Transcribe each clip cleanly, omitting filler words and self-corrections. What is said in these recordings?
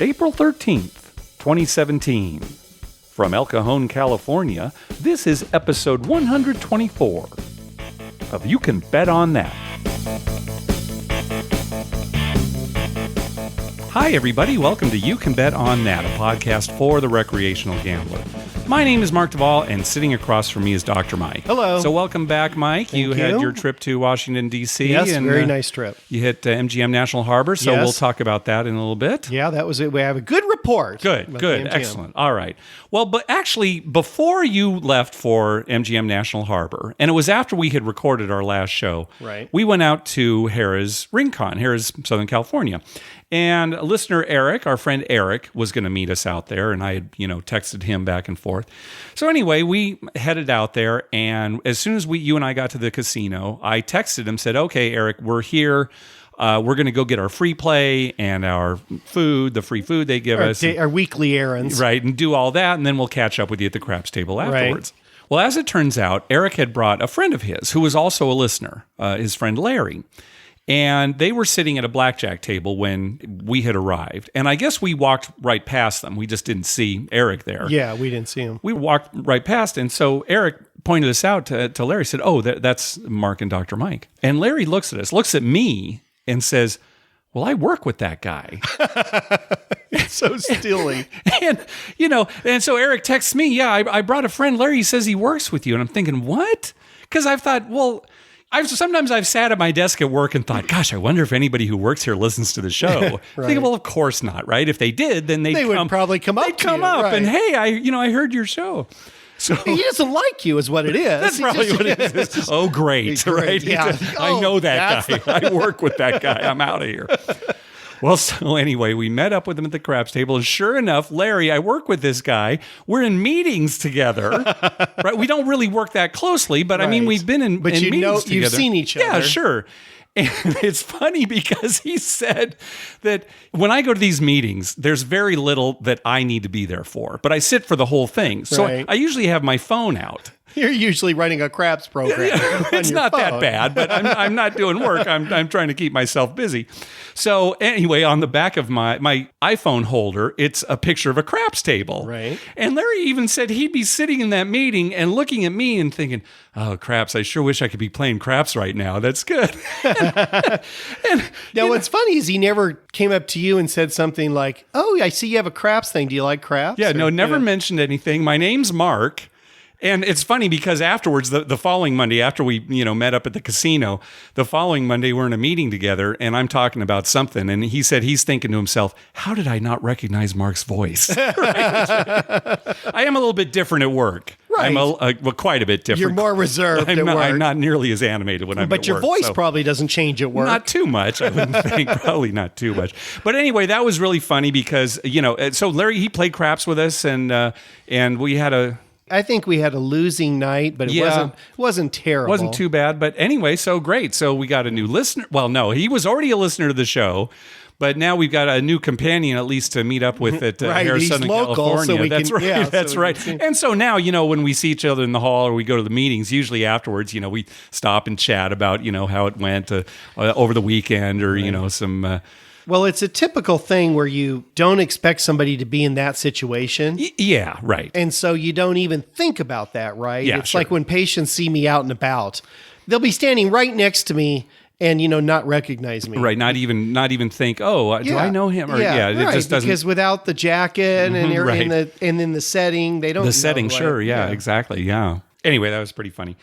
April 13th, 2017. From El Cajon, California, this is episode 124 of You Can Bet on That. Hi, everybody. Welcome to You Can Bet on That, a podcast for the recreational gambler. My name is Mark Duvall, and sitting across from me is Dr. Mike. Hello. So welcome back, Mike. Thank you. Had your trip to Washington, D.C. Yes, and, very nice trip. You hit MGM National Harbor, so Yes. we'll talk about that in a little bit. Yeah, that was it. We have a good report. Good, excellent. All right. Well, but actually, before you left for MGM National Harbor, and it was after we had recorded our last show, Right. we went out to Harrah's Rincon, Harrah's, Southern California. And listener Eric, our friend Eric, was going to meet us out there, and I had, texted him back and forth. So anyway, we headed out there, and as soon as you and I got to the casino, I texted him, said, "Okay, Eric, we're here. We're going to go get our free play and our food, the free food they give us. Our weekly errands. Right, and do all that, and then we'll catch up with you at the craps table afterwards." Right. Well, as it turns out, Eric had brought a friend of his who was also a listener, his friend Larry. And they were sitting at a blackjack table when we had arrived. And I guess we walked right past them. We just didn't see Eric there. Yeah, we didn't see him. We walked right past. And so Eric pointed us out to Larry, said, "Oh, that's Mark and Dr. Mike." And Larry looks at me and says, "Well, I work with that guy." It's so steely. and so Eric texts me, "Yeah, I brought a friend. Larry says he works with you." And I'm thinking, what? Because I've thought, well... Sometimes I've sat at my desk at work and thought, gosh, I wonder if anybody who works here listens to the show. Right. Think, well, of course not, right? If they did, then they would probably come up. They'd come up right. and, hey, I heard your show. So he doesn't like you, is what it is. That's probably what it is. Oh, great, right? Yeah. I know that guy. I work with that guy. I'm out of here. Well, so anyway, we met up with him at the craps table, and sure enough, Larry, I work with this guy. We're in meetings together, right? We don't really work that closely, but right. I mean, we've been in meetings together. You've seen each other. Yeah, sure. And it's funny because he said that when I go to these meetings, there's very little that I need to be there for, but I sit for the whole thing. So right. I usually have my phone out. You're usually running a craps program. It's not phone. that bad, but I'm not doing work. I'm trying to keep myself busy. So anyway, on the back of my iPhone holder, it's a picture of a craps table. Right. And Larry even said he'd be sitting in that meeting and looking at me and thinking, "Oh, craps, I sure wish I could be playing craps right now. That's good." Now, what's funny is he never came up to you and said something like, "Oh, I see you have a craps thing. Do you like craps?" Yeah, or, never mentioned anything. My name's Mark. And it's funny because afterwards, the following Monday, after we met up at the casino, the following Monday we're in a meeting together, and I'm talking about something, and he said he's thinking to himself, "How did I not recognize Mark's voice?" Right? I am a little bit different at work. Right. I'm quite a bit different. You're more reserved at work. I'm not nearly as animated when I'm at work. But your voice probably doesn't change at work. Not too much, I wouldn't think. Probably not too much. But anyway, that was really funny because, so Larry, he played craps with us, and we had I think we had a losing night, but it wasn't terrible. Wasn't too bad, but anyway, so great. So we got a new listener. Well, no, he was already a listener to the show, but now we've got a new companion at least to meet up with at right, Harrah's, he's Southern local, California. So we that's can, right. yeah, That's so right. And so now, when we see each other in the hall or we go to the meetings, usually afterwards, we stop and chat about, how it went over the weekend or, right. Some... Well, it's a typical thing where you don't expect somebody to be in that situation. Yeah, right. And so you don't even think about that, right? Yeah, it's sure. like when patients see me out and about. They'll be standing right next to me and, not recognize me. Right, not even think, "Oh, do I know him?" Or, right, it just doesn't. Because without the jacket and right. and in the setting, they don't The setting, know, sure, right? yeah, exactly, yeah. Anyway, that was pretty funny.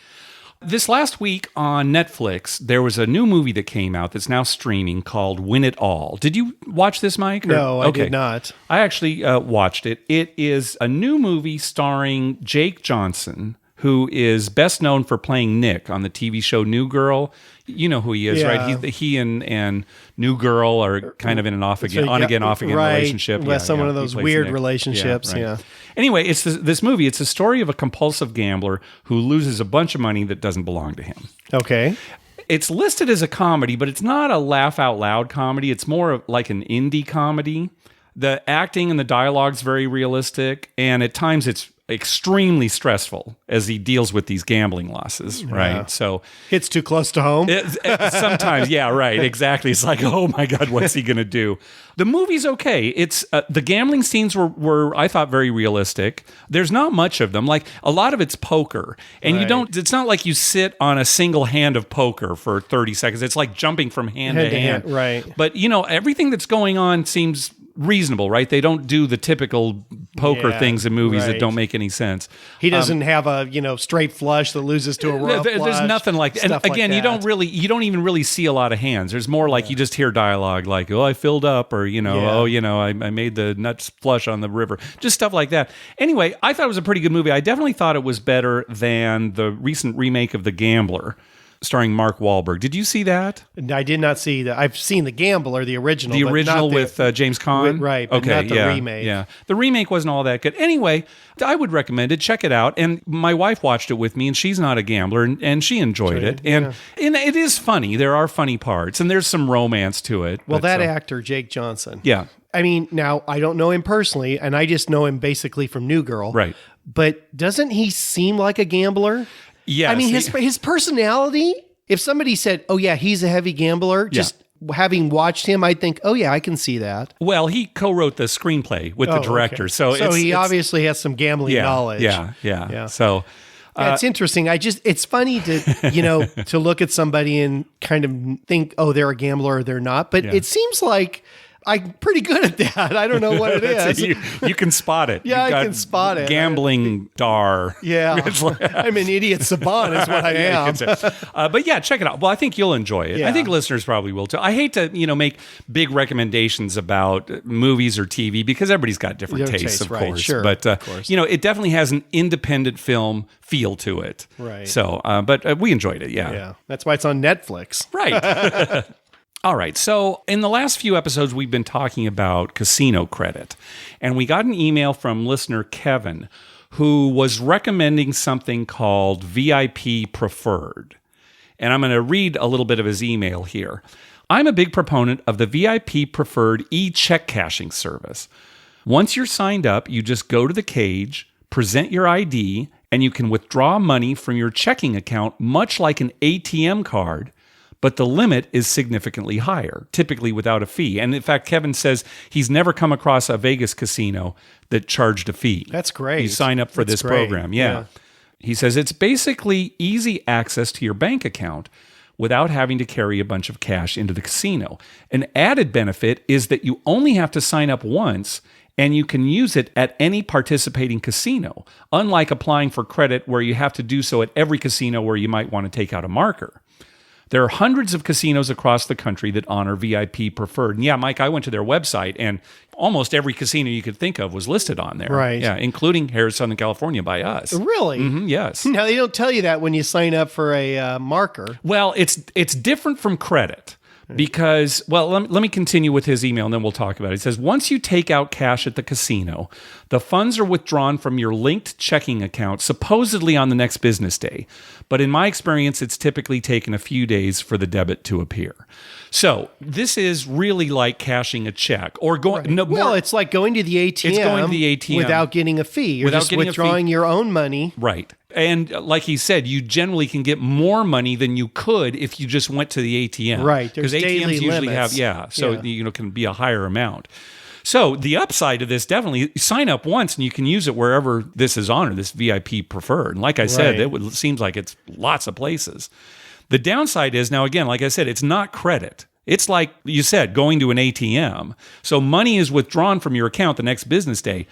This last week on Netflix, there was a new movie that came out that's now streaming called Win It All. Did you watch this, Mike? No, I did not. I actually watched it. It is a new movie starring Jake Johnson, who is best known for playing Nick on the TV show New Girl. You know who he is, yeah. right? He and New Girl are kind of in an on-again right. relationship. With one of those weird Nick. relationships, yeah. Anyway, it's this movie. It's a story of a compulsive gambler who loses a bunch of money that doesn't belong to him. Okay. It's listed as a comedy, but it's not a laugh-out-loud comedy. It's more of like an indie comedy. The acting and the dialogue's very realistic, and at times it's extremely stressful as he deals with these gambling losses, right? Yeah. So Hits too close to home. sometimes, yeah, right, exactly. It's like, oh my God, what's he going to do? The movie's okay. It's the gambling scenes were, I thought, very realistic. There's not much of them. Like, a lot of it's poker, and you don't. It's not like you sit on a single hand of poker for 30 seconds. It's like jumping from hand to hand, right? But everything that's going on seems reasonable, right? They don't do the typical poker things in movies that don't make any sense. He doesn't have a straight flush that loses to a rough flush. There's nothing like that. And again, like you don't even really see a lot of hands. There's more like you just hear dialogue like, "Oh, I filled up," or I made the nuts flush on the river. Just stuff like that. Anyway, I thought it was a pretty good movie. I definitely thought it was better than the recent remake of The Gambler, starring Mark Wahlberg. Did you see that? I did not see that. I've seen The Gambler, the original. The original with James Caan? Right, but not the remake. Yeah. The remake wasn't all that good. Anyway, I would recommend it. Check it out. And my wife watched it with me, and she's not a gambler, and she enjoyed it. And it is funny. There are funny parts, and there's some romance to it. Well, that actor, Jake Johnson. Yeah. I mean, now, I don't know him personally, and I just know him basically from New Girl. Right. But doesn't he seem like a gambler? Yes. I mean, his personality, if somebody said, oh, yeah, he's a heavy gambler, just having watched him, I'd think, oh, yeah, I can see that. Well, he co-wrote the screenplay with the director. Okay. So he obviously has some gambling knowledge. Yeah. So it's interesting. It's funny to, to look at somebody and kind of think, oh, they're a gambler or they're not. But it seems like I'm pretty good at that. I don't know what it is. You can spot it. Yeah, I can spot it. Gambling dar. Yeah. I'm an idiot savant is what I am. But yeah, check it out. Well, I think you'll enjoy it. Yeah. I think listeners probably will too. I hate to, make big recommendations about movies or TV because everybody's got different tastes, of course. Sure, but, of course. It definitely has an independent film feel to it. Right. So, but we enjoyed it. Yeah. Yeah. That's why it's on Netflix. Right. All right, so in the last few episodes, we've been talking about casino credit, and we got an email from listener Kevin, who was recommending something called VIP Preferred. And I'm going to read a little bit of his email here. I'm a big proponent of the VIP Preferred e-check cashing service. Once you're signed up, you just go to the cage, present your ID, and you can withdraw money from your checking account much like an ATM card. But the limit is significantly higher, typically without a fee. And in fact, Kevin says he's never come across a Vegas casino that charged a fee. That's great. You sign up for this program. Yeah. He says it's basically easy access to your bank account without having to carry a bunch of cash into the casino. An added benefit is that you only have to sign up once and you can use it at any participating casino, unlike applying for credit where you have to do so at every casino where you might want to take out a marker. There are hundreds of casinos across the country that honor VIP Preferred. And yeah, Mike, I went to their website and almost every casino you could think of was listed on there. Right. Yeah, including Harrah's Southern California by us. Really? Mm-hmm, yes. Now, they don't tell you that when you sign up for a marker. Well, it's different from credit. Because, well, let me continue with his email and then we'll talk about it. It says, once you take out cash at the casino, the funds are withdrawn from your linked checking account, supposedly on the next business day. But in my experience, it's typically taken a few days for the debit to appear. So this is really like cashing a check or going. Right. No, it's like going to the ATM. It's going to the ATM without getting a fee. You're just withdrawing your own money. Right. And like he said, you generally can get more money than you could if you just went to the ATM. Right. There's daily usually limits. Can be a higher amount. So the upside of this, definitely sign up once and you can use it wherever this is honored, this VIP Preferred. And like I said, it seems like it's lots of places. The downside is, now again, like I said, it's not credit. It's like you said, going to an ATM. So money is withdrawn from your account the next business day.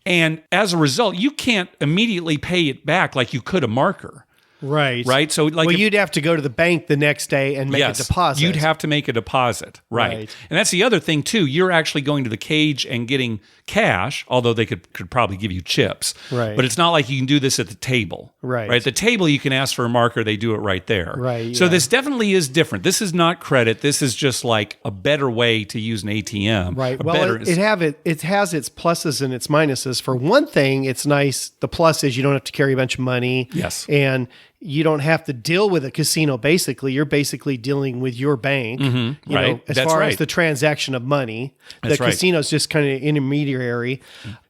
And as a result, you can't immediately pay it back like you could a marker. Right. Right. So, like, you'd have to go to the bank the next day and make a deposit. You'd have to make a deposit. Right. And that's the other thing, too. You're actually going to the cage and getting cash, although they could probably give you chips. Right. But it's not like you can do this at the table. Right. At the table, you can ask for a marker. They do it right there. Right. So this definitely is different. This is not credit. This is just like a better way to use an ATM. Right. Well, it has its pluses and its minuses. For one thing, it's nice. The plus is you don't have to carry a bunch of money. Yes. And you don't have to deal with a casino, basically. You're basically dealing with your bank, right. As far as the transaction of money. The casino's just kind of intermediary.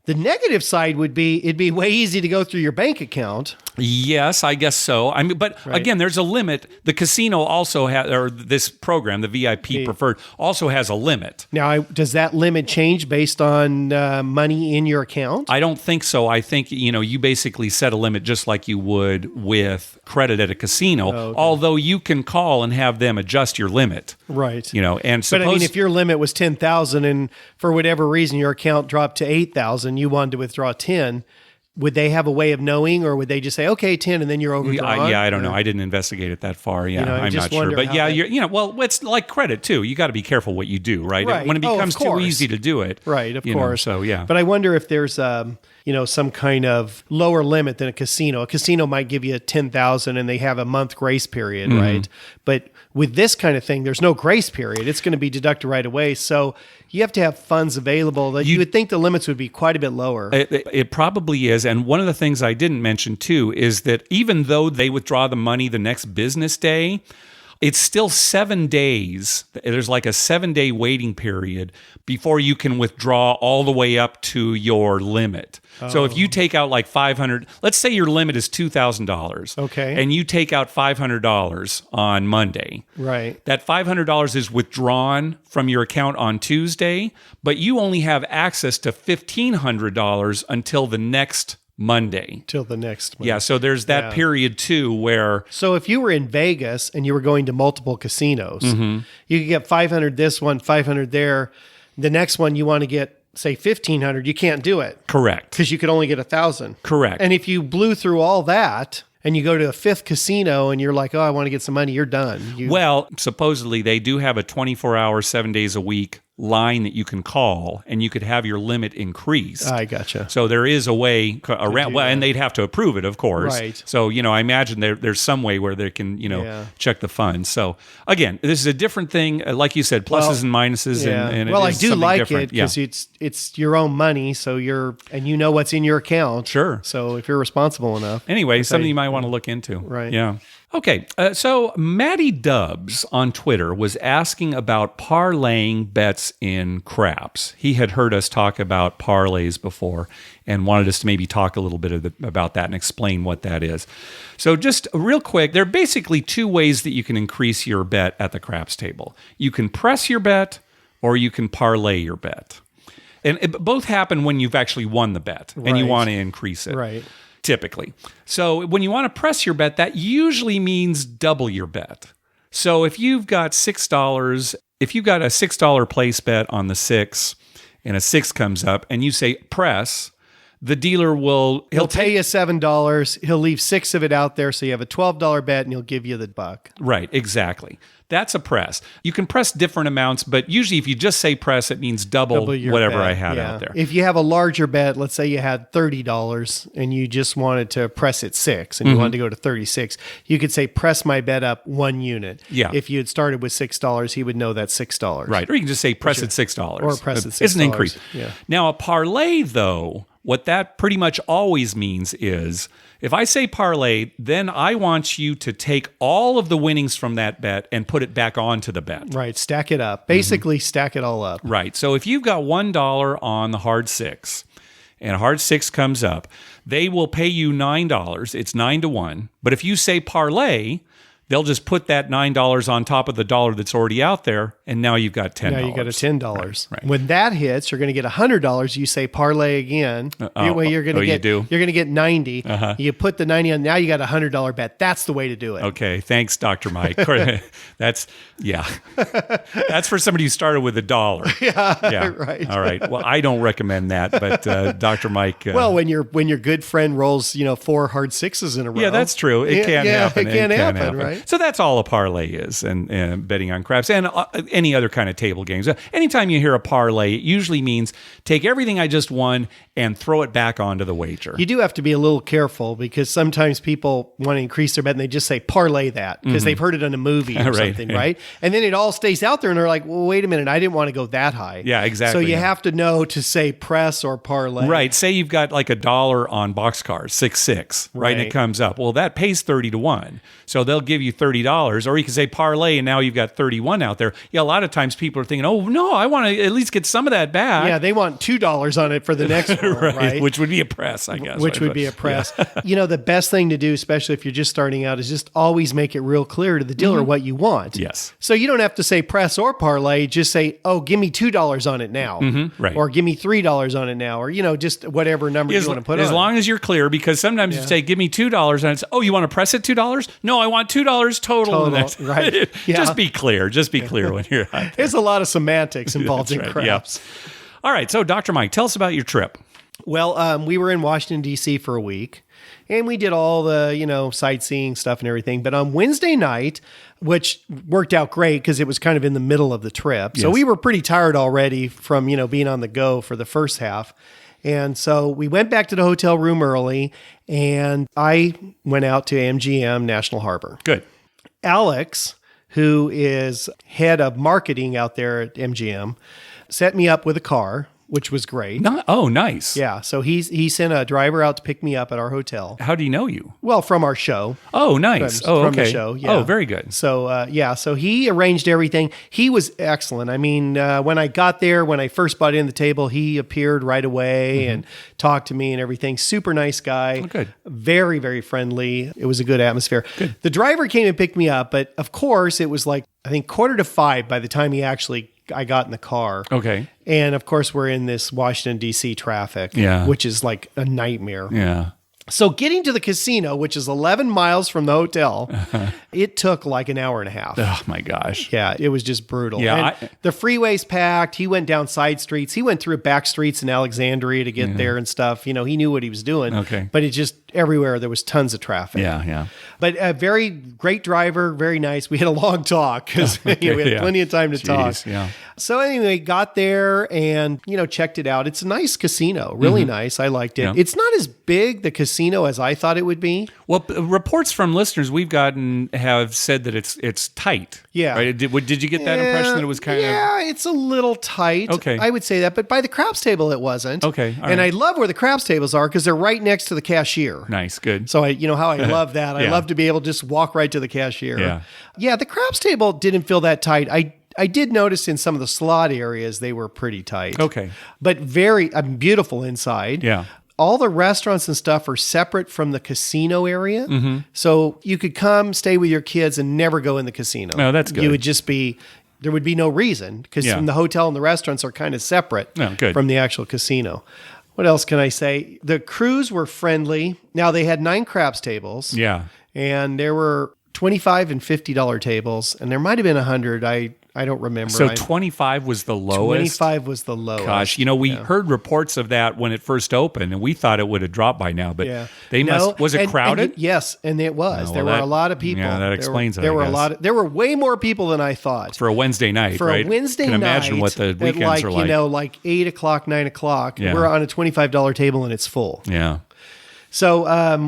The negative side would be it'd be way easy to go through your bank account. Yes, I guess so. I mean, but again, there's a limit. The casino also has, or this program, the VIP Preferred, also has a limit. Now, does that limit change based on money in your account? I don't think so. I think, you basically set a limit just like you would with credit at a casino, although you can call and have them adjust your limit. Right. And but I mean, if your limit was 10,000 and for whatever reason your account dropped to 8,000, you wanted to withdraw 10, would they have a way of knowing, or would they just say, okay, 10, and then you're overdrawn? I don't know. I didn't investigate it that far. Yeah, I'm not sure. But it's like credit too. You got to be careful what you do, right? When it becomes too easy to do it. Right, of course. So, yeah. But I wonder if there's, some kind of lower limit than a casino. A casino might give you 10,000 and they have a month grace period, right? But with this kind of thing, there's no grace period. It's going to be deducted right away. So you have to have funds available. You would think the limits would be quite a bit lower. It probably is. And one of the things I didn't mention too is that even though they withdraw the money the next business day, it's still 7 days. There's like a 7-day waiting period before you can withdraw all the way up to your limit. So if you take out like $500, let's say your limit is $2,000. Okay. And you take out $500 on Monday. Right. That $500 is withdrawn from your account on Tuesday, but you only have access to $1,500 until the next Monday. Till the next Monday. Yeah, so there's that period too where... So if you were in Vegas and you were going to multiple casinos, you could get 500 this one, 500 there. The next one you want to get, say, 1,500, you can't do it. Correct. Because you could only get 1,000. Correct. And if you blew through all that and you go to a fifth casino and you're like, oh, I want to get some money, you're done. Well, supposedly they do have a 24-hour, 7 days a week line that you can call, and you could have your limit increased. I gotcha. So there is a way around, and they'd have to approve it, of course. Right. So, I imagine there's some way where they can, check the funds. So, again, this is a different thing. Like you said, pluses and minuses. Yeah. And I do like different. it because it's your own money, so you know what's in your account. Sure. So if you're responsible enough. Anyway, something you might want to look into. Right. Yeah. Okay, so Matty Dubs on Twitter was asking about parlaying bets in craps. He had heard us talk about parlays before and wanted us to maybe talk a little bit about that and explain what that is. So just real quick, there are basically two ways that you can increase your bet at the craps table. You can press your bet or you can parlay your bet. And both happen when you've actually won the bet and you want to increase it. Right. Typically. So when you want to press your bet, that usually means double your bet. So if you've got $6, if you've got a $6 place bet on the 6 and a 6 comes up and you say press, the dealer he'll pay you $7. He'll leave 6 of it out there. So you have a $12 bet and he'll give you the buck. Right. Exactly. That's a press. You can press different amounts, but usually if you just say press, it means double whatever bet. I had out there. If you have a larger bet, let's say you had $30 and you just wanted to press it 6 and you wanted to go to 36, you could say press my bet up 1 unit. Yeah. If you had started with $6, he would know that's $6. Right. Or you can just say press it $6. Or press it $6. It's an increase. Yeah. Now a parlay though, what that pretty much always means is if I say parlay, then I want you to take all of the winnings from that bet and put it back onto the bet. Right. Stack it up. Basically, stack it all up. Right. So if you've got $1 on the hard 6 and a hard 6 comes up, they will pay you $9. It's 9-1. But if you say parlay, they'll just put that $9 on top of the dollar that's already out there, and now you've got $10. Now you got a $10. Right. When that hits, you're going to get $100. You say parlay again. You're going to get 90. You put the 90 on. Now you got a $100 bet. That's the way to do it. Okay, thanks, Dr. Mike. That's for somebody who started with $1. Yeah, right. All right. Well, I don't recommend that, but Dr. Mike. Well, when your good friend rolls 4 hard 6s in a row. Yeah, that's true. It can happen. It can happen, right? So that's all a parlay is, and betting on craps and any other kind of table games. Anytime you hear a parlay, it usually means take everything I just won and throw it back onto the wager. You do have to be a little careful because sometimes people want to increase their bet and they just say parlay that because they've heard it in a movie or something, right? And then it all stays out there and they're like, well, wait a minute, I didn't want to go that high. Yeah, exactly. So you have to know to say press or parlay. Right. Say you've got like $1 on boxcars, 6-6, right? And it comes up. Well, that pays 30-1. So they'll give you you $30, or you can say parlay, and now you've got 31 out there. Yeah, a lot of times people are thinking, oh no, I want to at least get some of that back. Yeah, they want $2 on it for the next one, right? Which would be a press, I guess. Which would be a press. Yeah. The best thing to do, especially if you're just starting out, is just always make it real clear to the dealer what you want. Yes. So you don't have to say press or parlay. Just say, oh, give me $2 on it now. Right. Or give me $3 on it now. Or, just whatever number you want to put on. As long as you're clear, because sometimes you say, give me $2, and it's, oh, you want to press it $2? No, I want $2 total. Right. Yeah. Just be clear. Just be clear when you're out there. There's a lot of semantics involved in craps. Yep. All right. So, Dr. Mike, tell us about your trip. Well, we were in Washington, D.C. for a week, and we did all the, sightseeing stuff and everything. But on Wednesday night, which worked out great because it was kind of in the middle of the trip. So we were pretty tired already from, being on the go for the first half. And so we went back to the hotel room early, and I went out to MGM National Harbor. Good. Alex, who is head of marketing out there at MGM, set me up with a car, which was great. Oh, nice. Yeah. So he sent a driver out to pick me up at our hotel. How do you know you? From our show. Oh, nice. From the show. Yeah. Oh, very good. So, so he arranged everything. He was excellent. I mean, when I got there, when I first bought in the table, he appeared right away and talked to me and everything. Super nice guy. Oh, good. Very, very friendly. It was a good atmosphere. Good. The driver came and picked me up, but of course it was like, I think 4:45 by the time I got in the car. Okay. And of course, we're in this Washington, D.C. traffic, which is like a nightmare. Yeah. So getting to the casino, which is 11 miles from the hotel, it took like an hour and a half. Oh, my gosh. Yeah, it was just brutal. Yeah, and the freeway's packed. He went down side streets. He went through back streets in Alexandria to get there and stuff. He knew what he was doing. Okay. But it just, everywhere, there was tons of traffic. Yeah. But a very great driver, very nice. We had a long talk because we had plenty of time to talk. Yeah. So anyway, got there and, checked it out. It's a nice casino, really nice. I liked it. Yeah. It's not as big, the casino, as I thought it would be. Well, reports from listeners we've gotten have said that it's tight. Yeah. Right? Did you get that impression that it was kind of... Yeah, it's a little tight. Okay. I would say that. But by the craps table, it wasn't. Okay. All and right. I love where the craps tables are because they're right next to the cashier. Nice. Good. So how I love that. I love to be able to just walk right to the cashier. Yeah. Yeah, the craps table didn't feel that tight. I did notice in some of the slot areas, they were pretty tight. Okay. But very beautiful inside. Yeah. All the restaurants and stuff are separate from the casino area. Mm-hmm. So you could come, stay with your kids, and never go in the casino. Oh, that's good. You would just be... There would be no reason because the hotel and the restaurants are kind of separate from the actual casino. What else can I say? The crews were friendly. Now, they had 9 craps tables. Yeah. And there were $25 and $50 tables, and there might have been 100. I don't remember. So 25 was the lowest? 25 was the lowest. Gosh, we heard reports of that when it first opened, and we thought it would have dropped by now, but they must... Was it crowded? Yes, and it was. Oh, there were a lot of people. Yeah, that explains it, There were a lot. There were way more people than I thought. For a Wednesday night, For right? a Wednesday Can night, imagine what the weekends are like. like 8 o'clock, 9 o'clock. Yeah. We're on a $25 table, and it's full. Yeah. So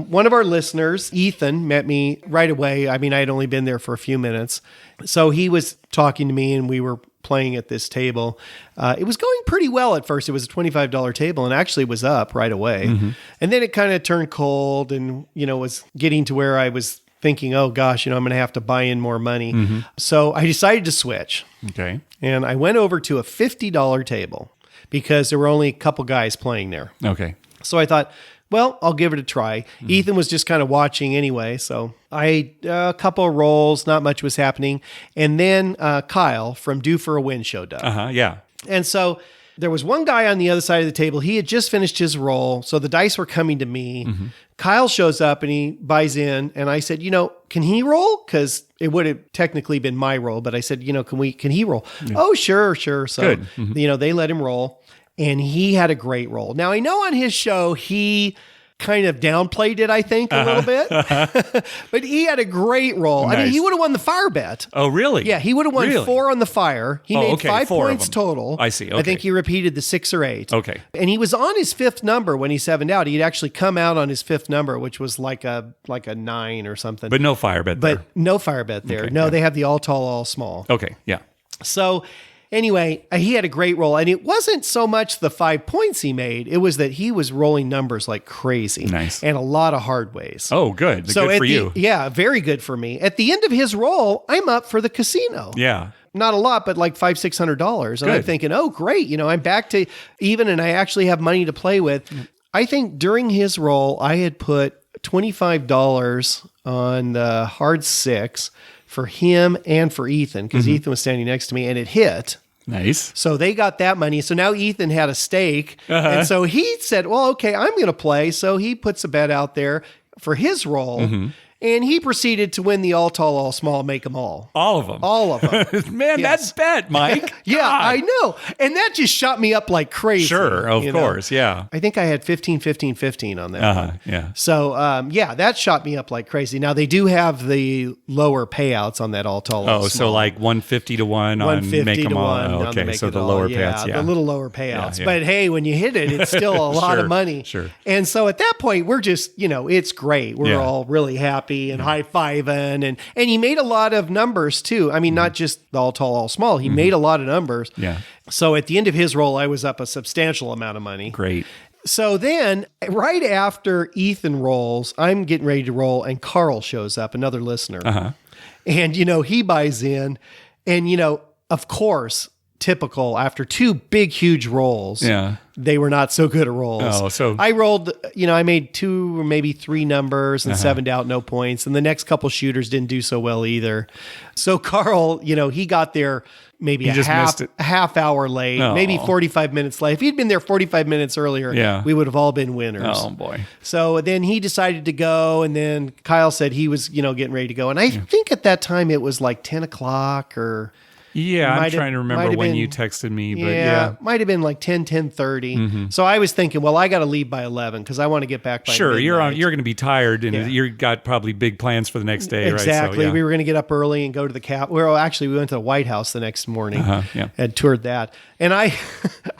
one of our listeners, Ethan, met me right away. I mean, I had only been there for a few minutes. So he was talking to me, and we were playing at this table. It was going pretty well at first. It was a $25 table and actually was up right away. Mm-hmm. And then it kind of turned cold and, was getting to where I was thinking, oh gosh, I'm going to have to buy in more money. Mm-hmm. So I decided to switch. Okay. And I went over to a $50 table because there were only a couple guys playing there. Okay. So I thought, well, I'll give it a try. Mm-hmm. Ethan was just kind of watching anyway. So I a couple of rolls, not much was happening. And then Kyle from Due for a Win showed up. Yeah. And so there was one guy on the other side of the table. He had just finished his roll. So the dice were coming to me. Mm-hmm. Kyle shows up and he buys in. And I said, can he roll? Because it would have technically been my roll. But I said, can he roll? Yeah. Oh, sure. So, good. Mm-hmm. They let him roll. And he had a great roll. Now, I know on his show, he kind of downplayed it, I think, a little bit. But he had a great roll. Nice. I mean, he would have won the fire bet. Oh, really? Yeah, he would have won 4 on the fire. He made 5 points total. I see. Okay. I think he repeated the 6 or 8. Okay. And he was on his 5th number when he 7'd out. He'd actually come out on his 5th number, which was like a 9 or something. But no fire bet there. But no fire bet there. Okay, no, they have the all tall, all small. Okay, yeah. So... anyway, he had a great roll. And it wasn't so much the 5 points he made. It was that he was rolling numbers like crazy. Nice. And a lot of hard ways. Oh, good. Good for you. Yeah, very good for me. At the end of his roll, I'm up for the casino. Yeah. Not a lot, but like $500-$600. And I'm thinking, oh, great. I'm back to even, and I actually have money to play with. I think during his roll, I had put $25 on the hard 6 for him and for Ethan, because Ethan was standing next to me, and it hit. Nice. So they got that money. So now Ethan had a stake. And so he said, well, okay, I'm going to play. So he puts a bet out there for his roll. And he proceeded to win the all tall, all small, make them all. All of them. All of them. Man, that's bet, Mike. Yeah, God. I know. And that just shot me up like crazy. Sure, of course, yeah. I think I had 15, 15, 15 on that one. Yeah. So, that shot me up like crazy. Now, they do have the lower payouts on that all tall, all small. So like 150 to 1 on 150 make to them all. 1 Oh, on okay, Make so It the All. lower payouts, the little lower payouts. Yeah. But hey, when you hit it, it's still a lot of money. Sure. And so at that point, we're just, it's great. We're all really happy and high-fiving. And he made a lot of numbers too. I mean, not just the all tall, all small. He made a lot of numbers. Yeah. So at the end of his roll, I was up a substantial amount of money. Great. So then, right after Ethan rolls, I'm getting ready to roll, and Carl shows up, another listener. And, he buys in. And, of course, typical, after 2 big, huge rolls, they were not so good at rolls. Oh, so I rolled, I made 2 or maybe 3 numbers and 7'd out, no points. And the next couple shooters didn't do so well either. So Carl, he got there maybe a half hour late, maybe 45 minutes late. If he'd been there 45 minutes earlier, we would have all been winners. Oh, boy. So then he decided to go, and then Kyle said he was, getting ready to go. And I think at that time it was like 10 o'clock or... Yeah, I'm trying to remember when you texted me, but might have been like 10:30. So I was thinking, well, I got to leave by 11 because I want to get back by Sure, midnight. you're going to be tired, and you've got probably big plans for the next day, right? Exactly. So, We were going to get up early and go to the Well, actually, we went to the White House the next morning and toured that. And I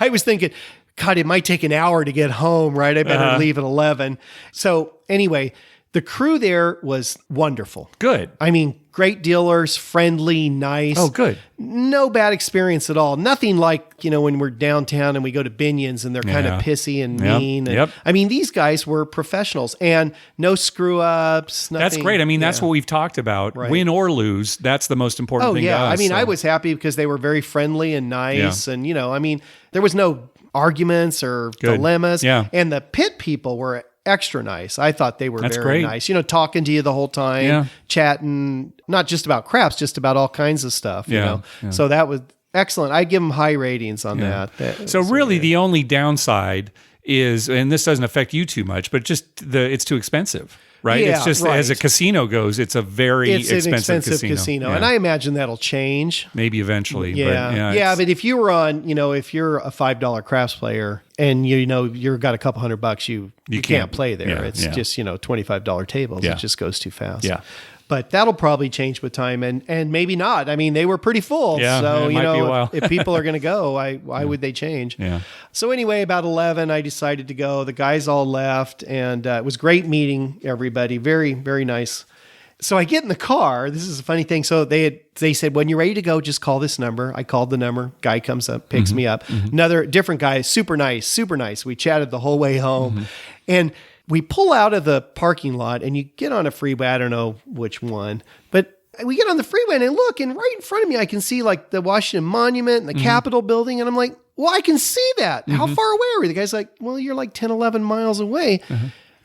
was thinking, God, it might take an hour to get home, right? I better leave at 11. So anyway, the crew there was wonderful. Good. I mean, great dealers, friendly, nice. Oh, good. No bad experience at all. Nothing like, when we're downtown and we go to Binion's and they're kind of pissy and mean. And, I mean, these guys were professionals and no screw ups. That's great. I mean, that's what we've talked about. Right. Win or lose, that's the most important thing to us. I mean, I was happy because they were very friendly and nice. And, I mean, there was no arguments or dilemmas. Yeah. And the pit people were extra nice. I thought they were very nice. Talking to you the whole time, chatting, not just about craps, just about all kinds of stuff. So that was excellent. I give them high ratings on that. So really, the only downside is, and this doesn't affect you too much, but just it's too expensive. Right? Yeah, it's just as a casino goes, it's a very expensive casino. And I imagine that'll change. Maybe eventually. But but if you were on, if you're a $5 craps player and you've got a couple $100, you can't play there. It's just, $25 tables. It just goes too fast. Yeah. But that'll probably change with time and maybe not. I mean, they were pretty full. Yeah, so, it might be a while. if people are going to go, why would they change? Yeah. So anyway, about 11, I decided to go. The guys all left and it was great meeting everybody. Very, very nice. So I get in the car. This is a funny thing. So they said, when you're ready to go, just call this number. I called the number. Guy comes up, picks me up. Another different guy, super nice, super nice. We chatted the whole way home. And we pull out of the parking lot and you get on a freeway. I don't know which one, but we get on the freeway and look, and right in front of me, I can see like the Washington Monument and the Capitol building. And I'm like, well, I can see that. How far away are we? The guy's like, well, you're like 10, 11 miles away.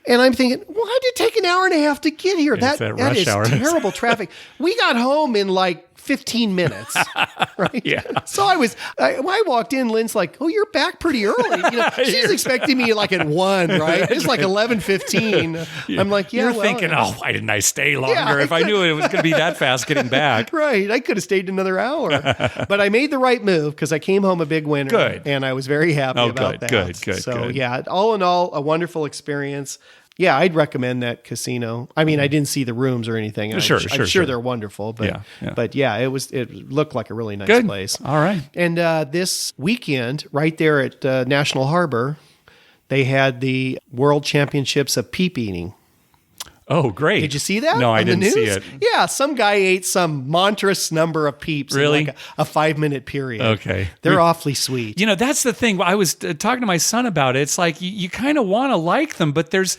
And I'm thinking, why did it take an hour and a half to get here? That is terrible traffic. We got home in like 15 minutes, right? Yeah. So when I walked in, Lynn's like, oh, you're back pretty early. She's expecting me like at 1, right? It's like 11:15. I'm like, You're thinking, why didn't I stay longer if I knew it was going to be that fast getting back? Right. I could have stayed another hour. But I made the right move because I came home a big winner. Good. And I was very happy about that. Good. So, all in all, a wonderful experience. Yeah, I'd recommend that casino. I mean, I didn't see the rooms or anything. I'm sure they're wonderful, but it looked like a really nice place. All right. And this weekend, right there at National Harbor, they had the World Championships of peep eating. Oh, great. Did you see that? No, I on the didn't see news? it. Yeah, some guy ate some monstrous number of Peeps Really? in like a 5-minute period. Okay. They're awfully sweet. You know, that's the thing. I was talking to my son about it. It's like you kind of want to like them, but that's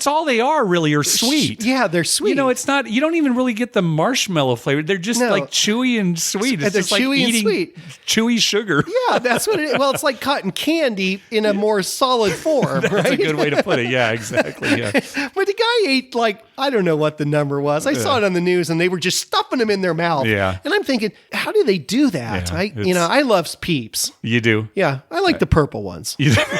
all they are really, are sweet. Yeah, they're sweet. You know, it's not, you don't even really get the marshmallow flavor. They're just like chewy and sweet. It's They're just like chewy and eating sweat. chewy sugar. Yeah, that's what it is. Well, it's like cotton candy in a more solid form, That's right? a good way to put it. Yeah, exactly. Yeah. But the guy ate like, I don't know what the number was. I saw it on the news and they were just stuffing them in their mouth. Yeah. And I'm thinking, how do they do that? Yeah, I love Peeps. You do? Yeah, I like the purple ones.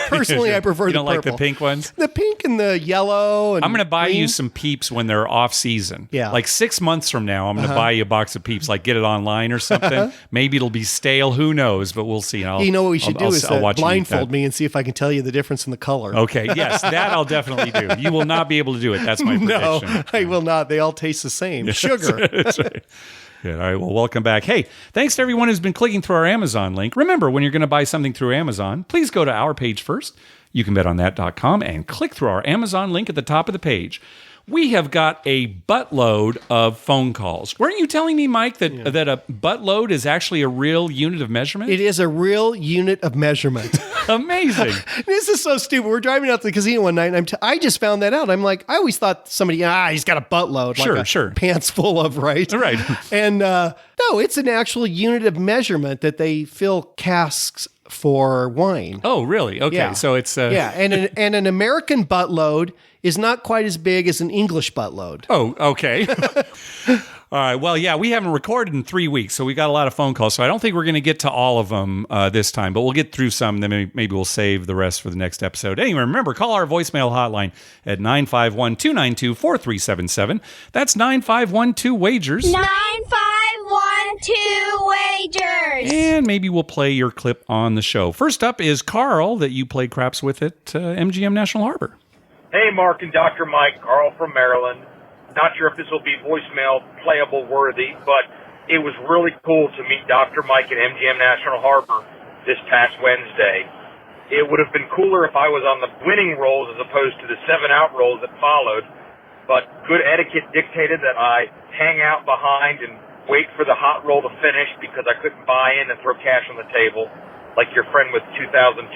Personally, I prefer You the don't purple. like the pink ones? The pink and the yellow. And I'm going to buy green. you some Peeps when they're off season. Yeah. Like 6 months from now, I'm going to buy you a box of Peeps. Like get it online or something. Maybe it'll be stale. Who knows? But we'll see. You know what we should do is I'll watch you eat blindfold that. me and see if I can tell you the difference in the color. Okay. Yes, that I'll definitely do. You will not be able to do it. That's my No, prediction. I will not. They all taste the same. Sugar. That's right. Good. All right. Well, welcome back. Hey, thanks to everyone who's been clicking through our Amazon link. Remember, when you're going to buy something through Amazon, please go to our page first. You can betonThat.com and click through our Amazon link at the top of the page. We have got a buttload of phone calls. Weren't you telling me, Mike, that a buttload is actually a real unit of measurement? It is a real unit of measurement. Amazing. This is so stupid. We're driving out to the casino one night, and I just found that out. I'm like, I always thought somebody, he's got a buttload. Sure. Pants full of, right? Right. And no, it's an actual unit of measurement that they fill casks for wine. Oh, really? Okay. Yeah. So it's... and an American buttload is not quite as big as an English buttload. Oh, okay. All right. Well, yeah, we haven't recorded in 3 weeks, so we got a lot of phone calls. So I don't think we're going to get to all of them this time, but we'll get through some. Then maybe we'll save the rest for the next episode. Anyway, remember, call our voicemail hotline at 951-292-4377. That's 9512-WAGERS. 9512-WAGERS. And maybe we'll play your clip on the show. First up is Carl that you played craps with at MGM National Harbor. Hey, Mark and Dr. Mike, Carl from Maryland. Not sure if this will be voicemail playable worthy, but it was really cool to meet Dr. Mike at MGM National Harbor this past Wednesday. It would have been cooler if I was on the winning rolls as opposed to the 7-out rolls that followed, but good etiquette dictated that I hang out behind and wait for the hot roll to finish because I couldn't buy in and throw cash on the table like your friend with $2,226.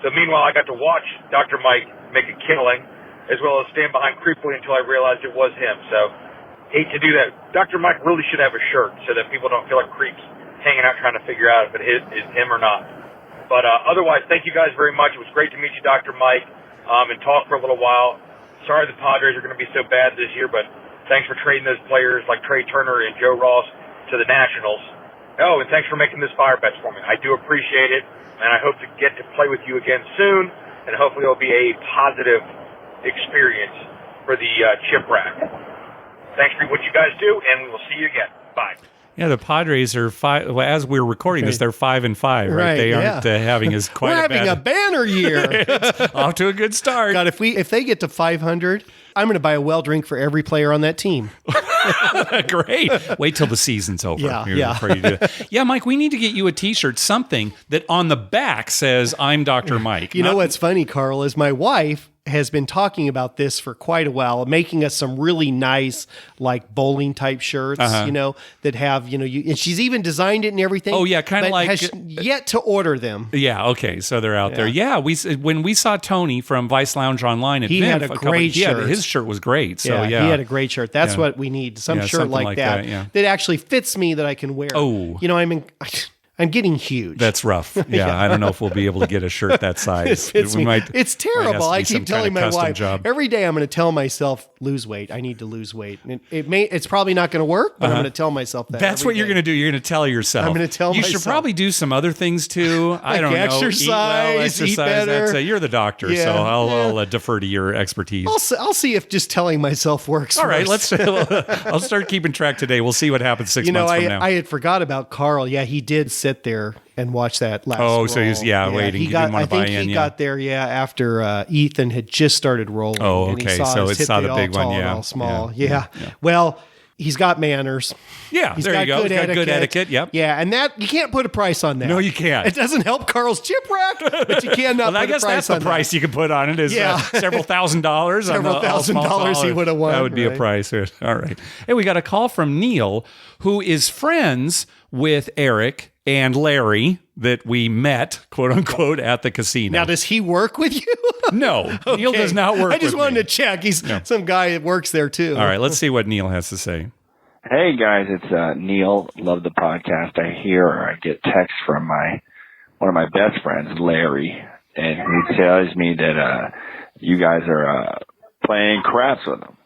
So meanwhile, I got to watch Dr. Mike make a killing, as well as stand behind creepily until I realized it was him. So, hate to do that. Dr. Mike really should have a shirt so that people don't feel like creeps hanging out trying to figure out if it is him or not. But otherwise, thank you guys very much. It was great to meet you, Dr. Mike, and talk for a little while. Sorry the Padres are going to be so bad this year, but thanks for trading those players like Trey Turner and Joe Ross to the Nationals. Oh, and thanks for making this fire bets for me. I do appreciate it, and I hope to get to play with you again soon, and hopefully it'll be a positive experience for the chip rack. Thanks for what you guys do, and we'll see you again. Bye. Yeah, the Padres are well, as we're recording this, they're 5-5, right? Right, They aren't having as quite We're a having a banner year. off to a good start. God, if they get to 500, I'm going to buy a well drink for every player on that team. Great. Wait till the season's over. Yeah. Before you do that. Yeah, Mike, we need to get you a T-shirt, something that on the back says, I'm Dr. Mike. You know what's funny, Carl, is my wife has been talking about this for quite a while, making us some really nice, like bowling type shirts, that have, and she's even designed it and everything. Oh, yeah, kind of like. Has yet to order them. Yeah, okay, so they're out there. Yeah, when we saw Tony from Vice Lounge Online at he VIMF, had a great shirt. His shirt was great. So, he had a great shirt. That's what we need. Some shirt something like that that actually fits me that I can wear. Oh. I'm getting huge. That's rough. Yeah, I don't know if we'll be able to get a shirt that size. It fits me. It's terrible. I keep telling my wife every day I'm going to tell myself lose weight. I need to lose weight. And it's probably not going to work, but I'm going to tell myself that. That's what you're going to do. You're going to tell yourself. I'm going to tell myself. You should probably do some other things too. I don't know. Exercise, eat better. You're the doctor, so I'll defer to your expertise. I'll see if just telling myself works. All right, I'll start keeping track today. We'll see what happens 6 months from now. I had forgot about Carl. Yeah, he did sit there and watch that last roll. So he was waiting. He didn't want to buy in. I think he got there after Ethan had just started rolling. Oh, and he so it saw the big one. All small. Yeah. Well, He's got manners. Yeah, He's there you go. Good He's got etiquette. good etiquette. Yep. Yeah, and that you can't put a price on that. No, you can't. It doesn't help Carl's chipwreck, but you cannot Well, I put a guess price that's the on price you can put on it is several $1,000s. Several $1,000s he would have won. That would be a price. All right. Hey, we got a call from Neil, who is friends with Eric and Larry that we met, quote unquote, at the casino. Now, does he work with you? No, Neil does not work with me. I just wanted to check. He's some guy that works there too. All right, let's see what Neil has to say. Hey guys, it's Neil. Love the podcast. I get texts from one of my best friends, Larry, and he tells me that you guys are playing craps with him.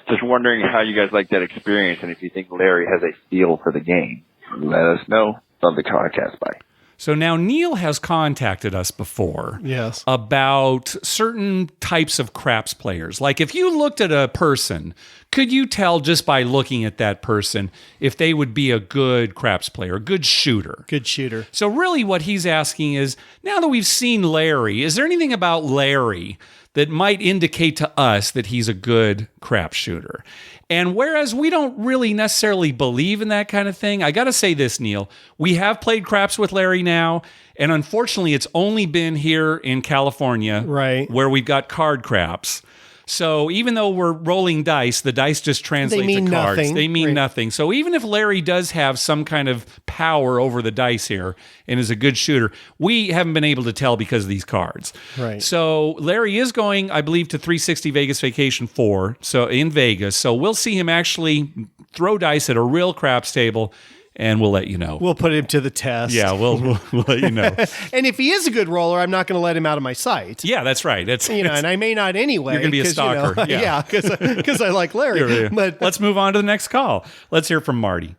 Just wondering how you guys like that experience, and if you think Larry has a feel for the game. Let us know. Love the podcast. Bye. So now Neil has contacted us before about certain types of craps players. Like if you looked at a person, could you tell just by looking at that person if they would be a good craps player, a good shooter? Good shooter. So really what he's asking is, now that we've seen Larry, is there anything about Larry that might indicate to us that he's a good craps shooter? And whereas we don't really necessarily believe in that kind of thing, I got to say this, Neil, we have played craps with Larry now, and unfortunately it's only been here in California where we've got card craps. So even though we're rolling dice, the dice just translate to cards. Nothing. They mean nothing. So even if Larry does have some kind of power over the dice here and is a good shooter, we haven't been able to tell because of these cards. Right. So Larry is going, I believe, to 360 Vegas Vacation 4, so in Vegas. So we'll see him actually throw dice at a real craps table, and we'll let you know. We'll put him to the test. Yeah, we'll let you know. And if he is a good roller, I'm not going to let him out of my sight. Yeah, that's right. And I may not anyway. You're going to be a stalker. Yeah, because I like Larry. But let's move on to the next call. Let's hear from Marty.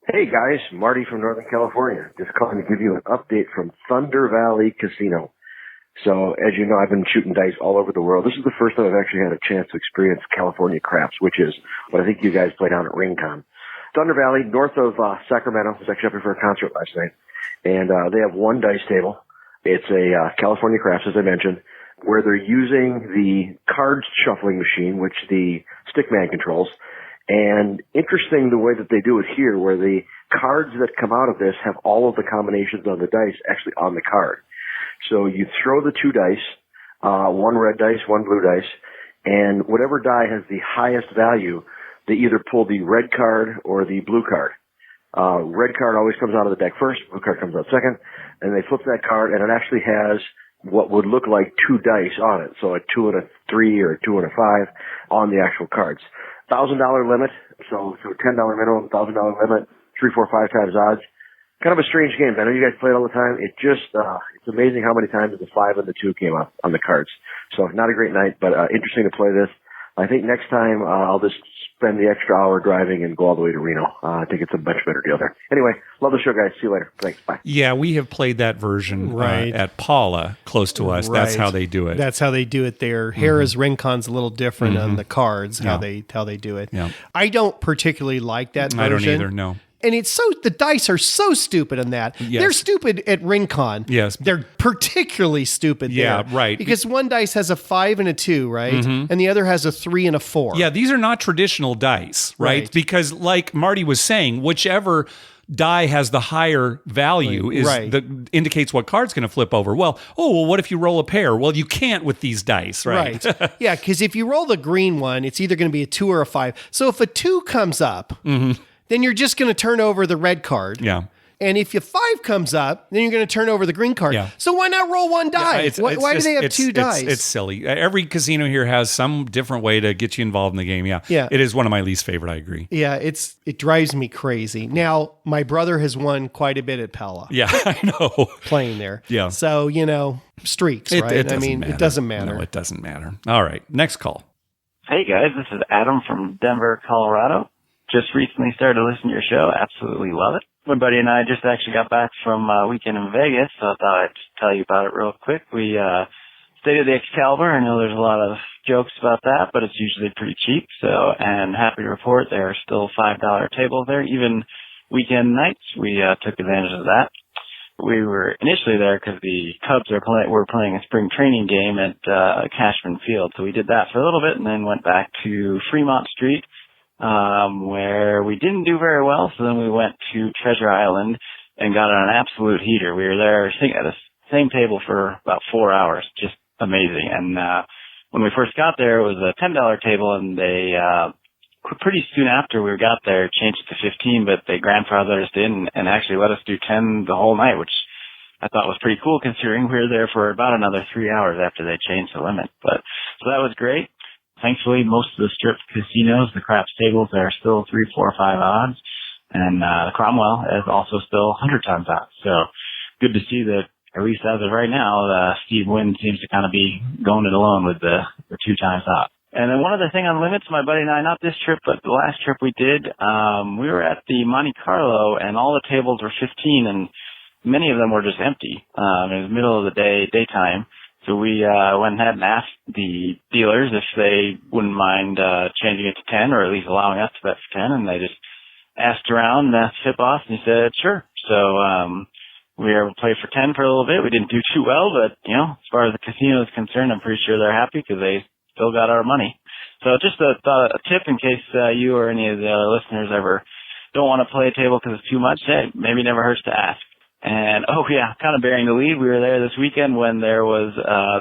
Hey guys, Marty from Northern California. Just calling to give you an update from Thunder Valley Casino. So, as you know, I've been shooting dice all over the world. This is the first time I've actually had a chance to experience California craps, which is what I think you guys played down at RingCon. Thunder Valley, north of Sacramento. I was actually up here for a concert last night. And they have one dice table. It's a California craps, as I mentioned, where they're using the card shuffling machine, which the stickman controls. And interesting the way that they do it here, where the cards that come out of this have all of the combinations on the dice actually on the card. So you throw the two dice, one red dice, one blue dice, and whatever die has the highest value, they either pull the red card or the blue card. Red card always comes out of the deck first, blue card comes out second, and they flip that card, and it actually has what would look like two dice on it. So a 2 and a 3 or a 2 and a 5 on the actual cards. $1,000 limit, so $10 minimum, $1,000 limit, 3, 4, 5 times odds. Kind of a strange game. I know you guys play it all the time. It just, it's amazing how many times the 5 and the 2 came up on the cards. So not a great night, but interesting to play this. I think next time I'll just spend the extra hour driving and go all the way to Reno. I think it's a much better deal there. Anyway, love the show, guys. See you later. Thanks. Bye. Yeah, we have played that version at Paula, close to us. Right. That's how they do it. That's how they do it there. Harrah's RingCon's a little different on the cards, how they do it. Yeah. I don't particularly like that version. I don't either, no. And it's the dice are so stupid on that. Yes. They're stupid at RingCon. Yes. They're particularly stupid Yeah, there. right. Because one dice has a 5 and a 2, right? And the other has a 3 and a 4. Yeah, these are not traditional dice, right? Because like Marty was saying, whichever die has the higher value indicates what card's going to flip over. Well, what if you roll a pair? Well, you can't with these dice, right? Yeah, because if you roll the green one, it's either going to be a 2 or a 5. So if a 2 comes up, then you're just going to turn over the red card. Yeah. And if your 5 comes up, then you're going to turn over the green card. Yeah. So why not roll one die? Why do they have two dice? It's silly. Every casino here has some different way to get you involved in the game. Yeah. It is one of my least favorite. I agree. Yeah, it drives me crazy. Now, my brother has won quite a bit at Pella. Yeah, I know. Playing there. Yeah. So, streaks, right? It doesn't matter. It doesn't matter. No, it doesn't matter. All right. Next call. Hey, guys. This is Adam from Denver, Colorado. Just recently started to listen to your show. Absolutely love it. My buddy and I just actually got back from a weekend in Vegas, so I thought I'd just tell you about it real quick. We stayed at the Excalibur. I know there's a lot of jokes about that, but it's usually pretty cheap. And happy to report there are still $5 tables there, even weekend nights. We took advantage of that. We were initially there because the Cubs were playing a spring training game at Cashman Field, so we did that for a little bit and then went back to Fremont Street, where we didn't do very well. So then we went to Treasure Island and got on an absolute heater. We were there sitting at the same table for about 4 hours. Just amazing. And when we first got there, it was a $10 table, and they pretty soon after we got there changed it to 15, but they grandfathered us in and actually let us do 10 the whole night, which I thought was pretty cool considering we were there for about another 3 hours after they changed the limit. But so that was great. Thankfully, most of the strip casinos, the craps tables are still 3, 4, 5 odds, and the Cromwell is also still 100 times odds. So good to see that, at least as of right now, Steve Wynn seems to kind of be going it alone with the 2 times odds. And then one other thing on limits, my buddy and I, not this trip, but the last trip we did, we were at the Monte Carlo, and all the tables were 15, and many of them were just empty. It was middle of the day, daytime. So we went ahead and asked the dealers if they wouldn't mind changing it to 10, or at least allowing us to bet for 10, and they just asked around, asked Hip Boss, and he said, sure. So we were able to play for 10 for a little bit. We didn't do too well, but, as far as the casino is concerned, I'm pretty sure they're happy because they still got our money. So just a tip in case you or any of the other listeners ever don't want to play a table because it's too much. Hey, maybe never hurts to ask. And, kind of bearing the lead, we were there this weekend when there was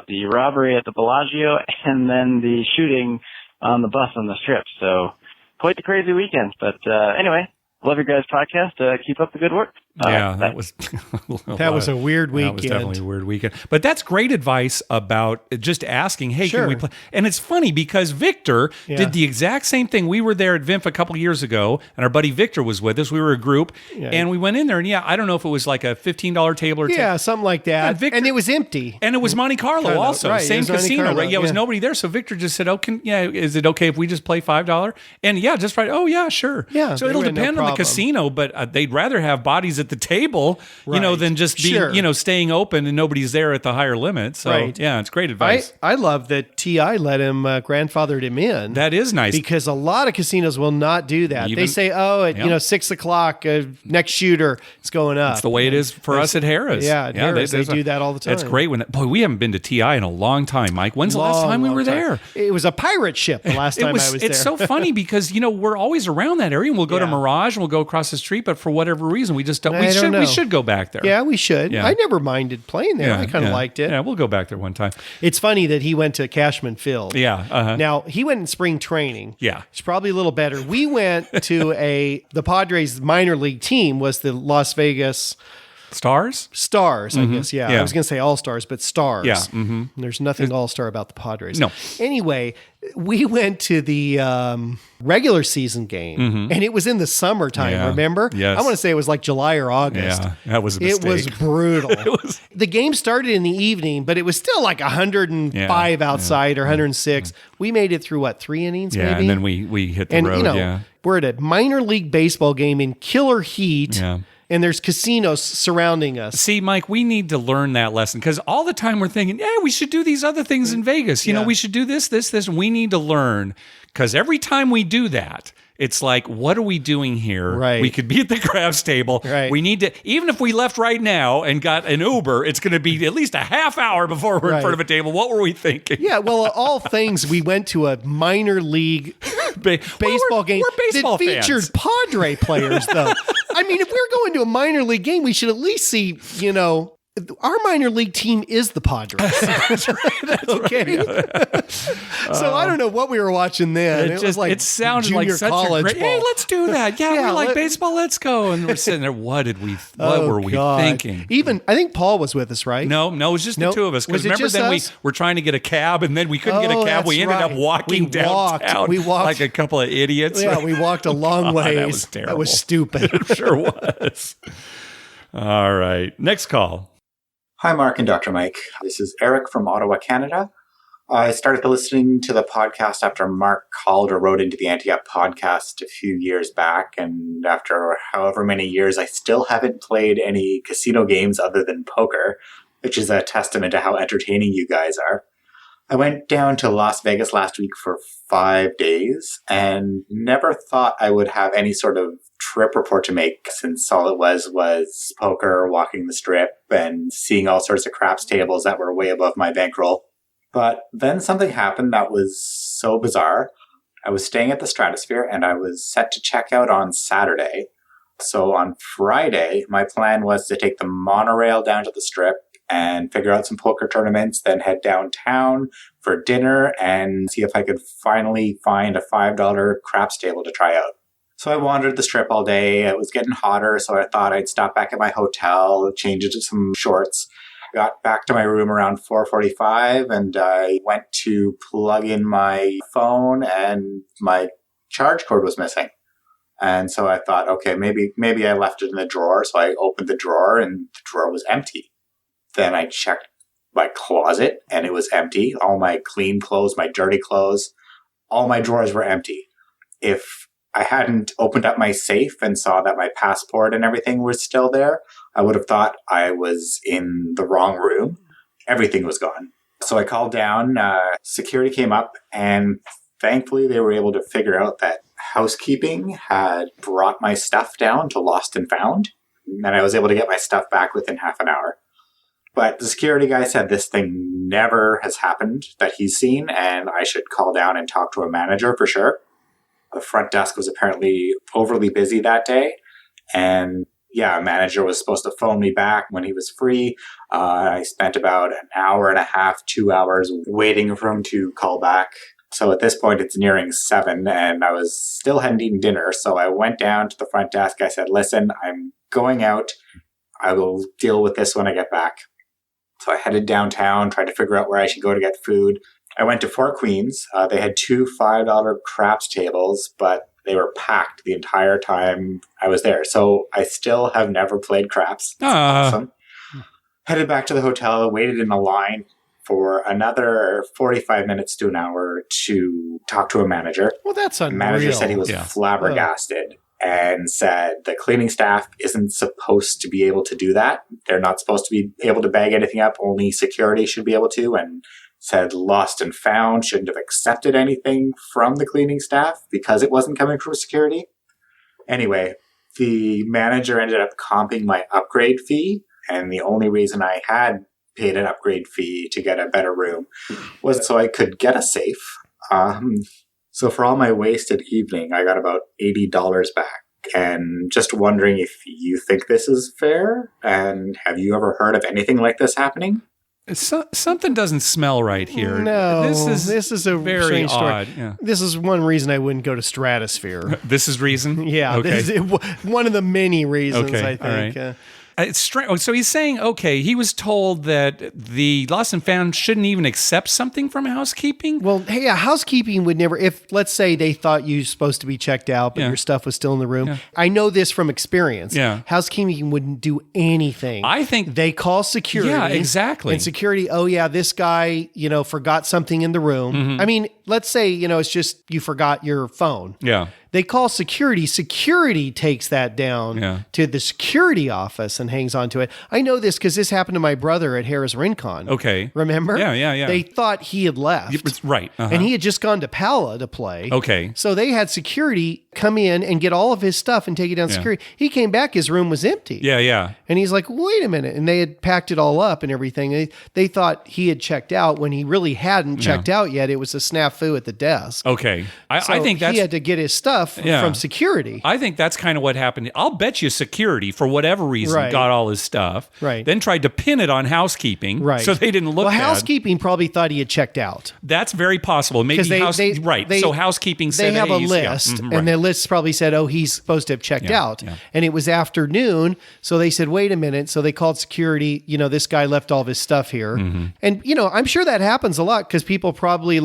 the robbery at the Bellagio and then the shooting on the bus on the strip. So quite the crazy weekend. But anyway, love your guys' podcast. Keep up the good work. That was a weird weekend. That was definitely a weird weekend. But that's great advice about just asking, hey, can we play? And it's funny because Victor did the exact same thing. We were there at VIMF a couple of years ago, and our buddy Victor was with us. We were a group, and we went in there, and I don't know if it was like a $15 table or something like that. Victor, and it was empty. And it was Monte Carlo also, right. Same casino, Carlo, right? Yeah, it was nobody there. So Victor just said, is it okay if we just play $5? And just right. Oh, yeah, sure. Yeah, so it'll depend on the casino, but they'd rather have bodies at the table, than just being, staying open and nobody's there at the higher limit. So, it's great advice. I love that T.I. let him, grandfathered him in. That is nice. Because a lot of casinos will not do that. They say, at 6 o'clock, next shooter, it's going up. That's the way it is for us at Harrah's. Yeah, at Harrah's, they do that all the time. That's great. We haven't been to T.I. in a long time, Mike. When's the last time we were there? It was a pirate ship the last time I was there. It's so funny because, we're always around that area, and we'll go to Mirage, and we'll go across the street, but for whatever reason, we just don't. We should go back there. Yeah, we should. Yeah. I never minded playing there. I kind of liked it. Yeah, we'll go back there one time. It's funny that he went to Cashman Field. Yeah. Uh-huh. Now, he went in spring training. Yeah. It's probably a little better. We went to the Padres minor league team was the Las Vegas Stars, I guess. Yeah. I was going to say All-Stars, but Stars. Yeah. Mm-hmm. There's nothing All-Star about the Padres. No. Anyway, we went to the regular season game, and it was in the summertime, remember? Yes. I want to say it was like July or August. Yeah, that was a mistake. It was brutal. The game started in the evening, but it was still like 105 outside or 106. Yeah. We made it through, 3 innings maybe? And then we hit the road, we're at a minor league baseball game in killer heat. Yeah. And there's casinos surrounding us. See, Mike, we need to learn that lesson because all the time we're thinking, we should do these other things in Vegas. We should do this. And we need to learn because every time we do that, it's like, what are we doing here? Right. We could be at the craps table. Right. We need to, even if we left right now and got an Uber, it's going to be at least a half hour before we're in front of a table. What were we thinking? Yeah, well, all things, we went to a minor league baseball game we're baseball that featured Padre players, though. I mean, if we're going to a minor league game, we should at least see, our minor league team is the Padres. That's okay. Right. So I don't know what we were watching then. It sounded like such college a great, hey, let's do that. Yeah, we like baseball. Let's go. And we're sitting there. What were we thinking? Even I think Paul was with us, right? No, it was just the two of us. Because remember then we were trying to get a cab and then we couldn't get a cab. We ended up walking downtown. We walked like a couple of idiots. Yeah, we walked a long ways. That was terrible. That was stupid. It sure was. All right. Next call. Hi, Mark and Dr. Mike. This is Eric from Ottawa, Canada. I started listening to the podcast after Mark called or wrote into the Anti-Up podcast a few years back. And after however many years, I still haven't played any casino games other than poker, which is a testament to how entertaining you guys are. I went down to Las Vegas last week for 5 days and never thought I would have any sort of trip report to make since all it was poker, walking the strip, and seeing all sorts of craps tables that were way above my bankroll. But then something happened that was so bizarre. I was staying at the Stratosphere and I was set to check out on Saturday. So on Friday, my plan was to take the monorail down to the Strip and figure out some poker tournaments, then head downtown for dinner and see if I could finally find a $5 craps table to try out. So I wandered the Strip all day. It was getting hotter, so I thought I'd stop back at my hotel, change into some shorts. Got back to my room around 4:45 and I went to plug in my phone and my charge cord was missing. And so I thought, okay, maybe I left it in the drawer. So I opened the drawer and the drawer was empty. Then I checked my closet and it was empty. All my clean clothes, my dirty clothes, all my drawers were empty. If I hadn't opened up my safe and saw that my passport and everything was still there, I would have thought I was in the wrong room. Everything was gone. So I called down, security came up, and thankfully they were able to figure out that housekeeping had brought my stuff down to Lost and Found, and I was able to get my stuff back within half an hour. But the security guy said this thing never has happened that he's seen, and I should call down and talk to a manager for sure. The front desk was apparently overly busy that day, and a manager was supposed to phone me back when he was free. I spent about an hour and a half, 2 hours waiting for him to call back. So at this point, it's nearing 7 and I was still hadn't eaten dinner. So I went down to the front desk. I said, listen, I'm going out. I will deal with this when I get back. So I headed downtown, tried to figure out where I should go to get food. I went to Fort Queens. They had 2 $5 craps tables, but they were packed the entire time I was there. So I still have never played craps. That's awesome. Headed back to the hotel, waited in a line for another 45 minutes to an hour to talk to a manager. Well, that's unreal. The manager said he was flabbergasted and said the cleaning staff isn't supposed to be able to do that. They're not supposed to be able to bag anything up. Only security should be able to. And said Lost and Found shouldn't have accepted anything from the cleaning staff because it wasn't coming from security. Anyway, the manager ended up comping my upgrade fee, and the only reason I had paid an upgrade fee to get a better room was so I could get a safe. So for all my wasted evening, I got about $80 back. And just wondering if you think this is fair, and have you ever heard of anything like this happening? Something doesn't smell right here. No, this is a very strange odd. story. Yeah. This is one reason I wouldn't go to Stratosphere. This is reason? Yeah, Okay. this is one of the many reasons, Okay, I think. all right. It's strange. So he's saying, okay, he was told that the Lost and Found shouldn't even accept something from housekeeping? Well, hey, housekeeping would never, if let's say they thought you were supposed to be checked out, but your stuff was still in the room. Yeah. I know this from experience. Yeah. Housekeeping wouldn't do anything. I think they call security. Yeah, exactly. And security, this guy, forgot something in the room. Mm-hmm. I mean, let's say, it's just you forgot your phone. Yeah. They call security. Security takes that down to the security office and hangs on to it. I know this because this happened to my brother at Harris Rincon. Okay. Remember? Yeah. They thought he had left. Right. Uh-huh. And he had just gone to Pala to play. Okay. So they had security come in and get all of his stuff and take it down to security. He came back, his room was empty. Yeah. And he's like, wait a minute. And they had packed it all up and everything. They thought he had checked out when he really hadn't checked out yet. It was a snafu at the desk. Okay. I think that's... he had to get his stuff from security. I think that's kind of what happened. I'll bet you security, for whatever reason, got all his stuff. Right. Then tried to pin it on housekeeping. Right. So they didn't look bad. Housekeeping probably thought he had checked out. That's very possible. Maybe so housekeeping said... They have a list, and the list probably said, he's supposed to have checked out. Yeah. And it was afternoon, so they said, wait a minute. So they called security, this guy left all of his stuff here. Mm-hmm. And, I'm sure that happens a lot because people probably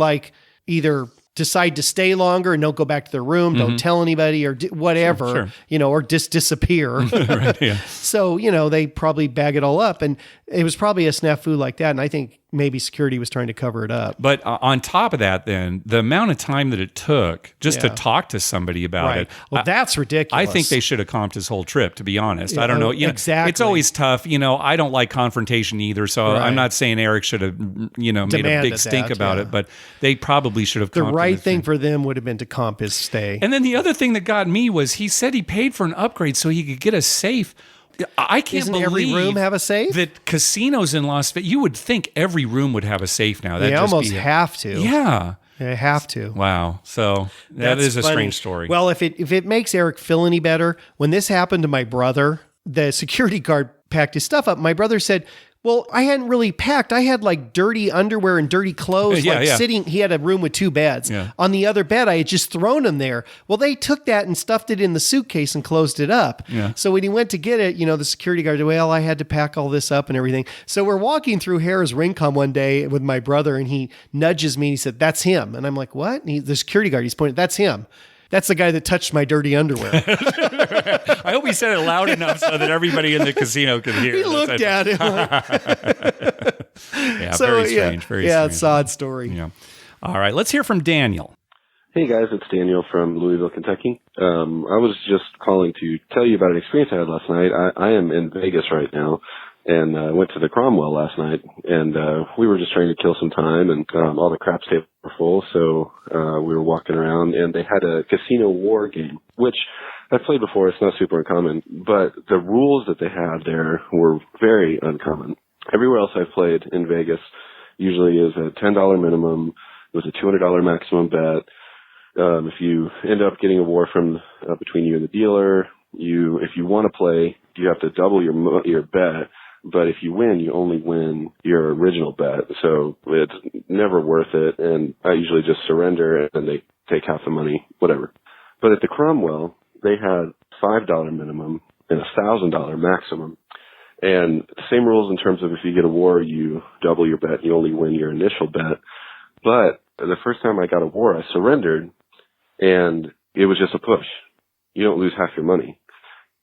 either decide to stay longer and don't go back to their room, don't tell anybody or whatever, sure. Or disappear. Right, yeah. So, they probably bag it all up. And it was probably a snafu like that. And I think maybe security was trying to cover it up. But on top of that, then, the amount of time that it took just to talk to somebody about it. Well, that's ridiculous. I think they should have comped his whole trip, to be honest. I don't know. Exactly. It's always tough. I don't like confrontation either. So I'm not saying Eric should have, made a big stink about it, but they probably should have comped the right thing for them would have been to comp his stay. And then the other thing that got me was he said he paid for an upgrade so he could get a safe. I can't Doesn't believe every room have a safe? That casinos in Las Vegas, you would think every room would have a safe now. They almost have to. Yeah. I have to. Wow. So that is a funny. strange story. Well, if it makes Eric feel any better, when this happened to my brother, the security guard packed his stuff up. My brother said, well, I hadn't really packed. I had like dirty underwear and dirty clothes sitting. He had a room with 2 beds. Yeah. On the other bed, I had just thrown them there. Well, they took that and stuffed it in the suitcase and closed it up. Yeah. So when he went to get it, the security guard, well, I had to pack all this up and everything. So we're walking through Harrah's Rincon one day with my brother, and he nudges me and he said, "That's him." And I'm like, "What?" And the security guard, he's pointing, "That's him. That's the guy that touched my dirty underwear." I hope he said it loud enough so that everybody in the casino could hear. He looked at him. Yeah, very strange. Very strange. It's an odd story. Yeah. All right, let's hear from Daniel. Hey guys, it's Daniel from Louisville, Kentucky. I was just calling to tell you about an experience I had last night. I am in Vegas right now, and I went to the Cromwell last night, and we were just trying to kill some time, and all the craps tables were full, so we were walking around, and they had a casino war game, which I've played before. It's not super uncommon, but the rules that they had there were very uncommon. Everywhere else I've played in Vegas usually is a $10 minimum. It was a $200 maximum bet. If you end up getting a war from between you and the dealer, if you want to play, you have to double your bet. But if you win, you only win your original bet. So it's never worth it. And I usually just surrender and they take half the money, whatever. But at the Cromwell, they had $5 minimum and $1,000 maximum. And same rules in terms of if you get a war, you double your bet, you only win your initial bet. But the first time I got a war, I surrendered, and it was just a push. You don't lose half your money.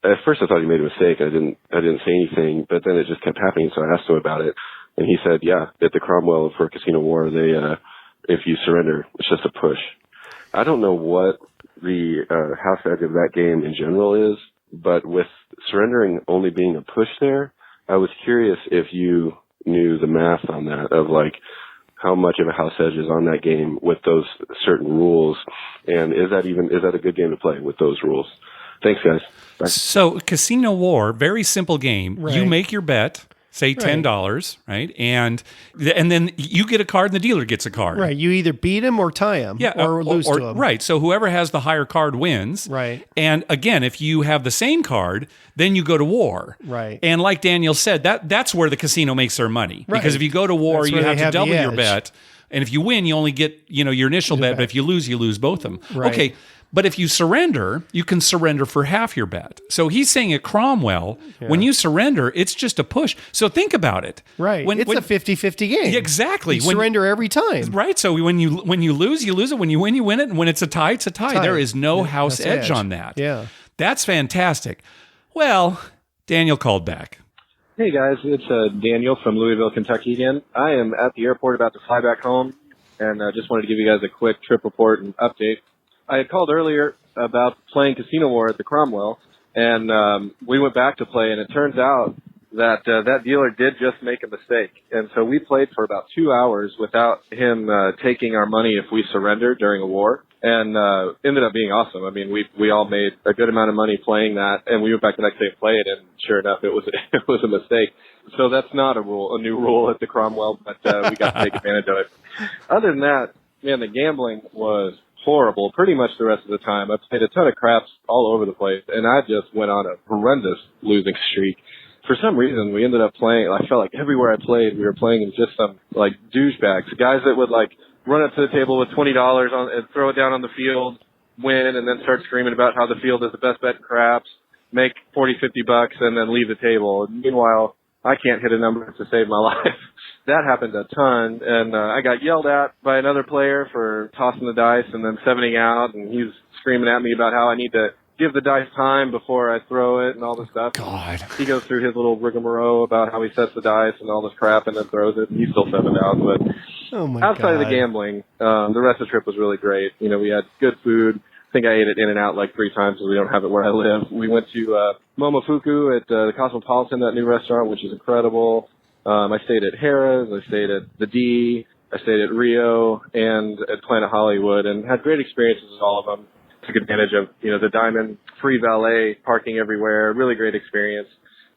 At first I thought he made a mistake. I didn't say anything, but then it just kept happening, so I asked him about it. And he said, yeah, at the Cromwell for a casino war, if you surrender, it's just a push. I don't know what the house edge of that game in general is, but with surrendering only being a push there, I was curious if you knew the math on that, of like how much of a house edge is on that game with those certain rules, and is that a good game to play with those rules? Thanks, guys. Bye. So Casino War, very simple game. Right. You make your bet, say $10, right? And then you get a card and the dealer gets a card. Right. You either beat him or tie him or lose to him. Right. So whoever has the higher card wins. Right. And again, if you have the same card, then you go to war. Right. And like Daniel said, that's where the casino makes their money. Right. Because if you go to war, That's you where have they to have the double your edge. bet. And if you win, you only get, your initial bet. But if you lose both of them. Right. Okay. But if you surrender, you can surrender for half your bet. So he's saying at Cromwell, when you surrender, it's just a push. So think about it. Right. It's a 50-50 game. Exactly. You surrender every time. Right. So when you lose, you lose it. When you win, you win it. And when it's a tie, it's a tie. There is no house edge on that. Yeah. That's fantastic. Well, Daniel called back. Hey guys, it's Daniel from Louisville, Kentucky again. I am at the airport about to fly back home, and just wanted to give you guys a quick trip report and update. I had called earlier about playing Casino War at the Cromwell, and we went back to play, and it turns out that that dealer did just make a mistake. And so we played for about 2 hours without him taking our money if we surrendered during a war, and ended up being awesome. I mean, we all made a good amount of money playing that, and we went back the next day and played, and sure enough, it was a mistake. So that's not a new rule at the Cromwell, but we got to take advantage of it. Other than that, man, the gambling was horrible pretty much the rest of the time. I played a ton of craps all over the place, and I just went on a horrendous losing streak. For some reason, we ended up playing, I felt like everywhere I played, we were playing in just some, like, douchebags, guys that would, like, run up to the table with $20 on and throw it down on the field, win, and then start screaming about how the field is the best bet in craps, make $40, $50, and then leave the table. And meanwhile, I can't hit a number to save my life. That happened a ton, and I got yelled at by another player for tossing the dice and then 7-ing out, and he's screaming at me about how I need to give the dice time before I throw it and all this stuff. God. He goes through his little rigmarole about how he sets the dice and all this crap and then throws it, and he's still 7 out. But outside of the gambling, the rest of the trip was really great. You know, we had good food. I think I ate it In and Out like 3 times because we don't have it where I live. We went to Momofuku at the Cosmopolitan, that new restaurant, which is incredible. I stayed at Harrah's, I stayed at the D, I stayed at Rio, and at Planet Hollywood, and had great experiences at all of them. Took advantage of, the Diamond free valet parking everywhere, really great experience.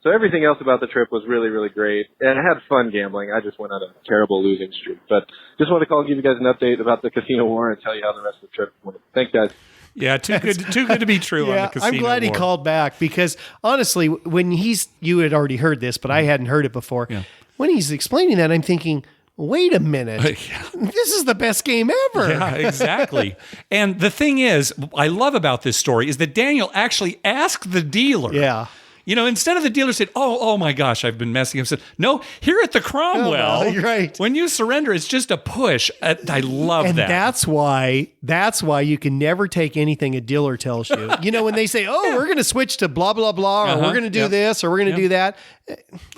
So everything else about the trip was really, really great. And I had fun gambling. I just went on a terrible losing streak. But just wanted to call and give you guys an update about the casino war and tell you how the rest of the trip went. Thanks, guys. Yeah, too good to be true on the casino I'm glad he war. called back because honestly, when you had already heard this, but I hadn't heard it before. Yeah. When he's explaining that, I'm thinking, wait a minute. This is the best game ever. Yeah, exactly. And the thing is, I love about this story is that Daniel actually asked the dealer. Yeah. You know, instead of the dealer said, oh my gosh, I've been messing up. Said, no, here at the Cromwell, you're right. When you surrender, it's just a push. I love And that. that's why you can never take anything a dealer tells you. You know, when they say, we're going to switch to blah, blah, blah, or we're going to do this, or we're going to do that,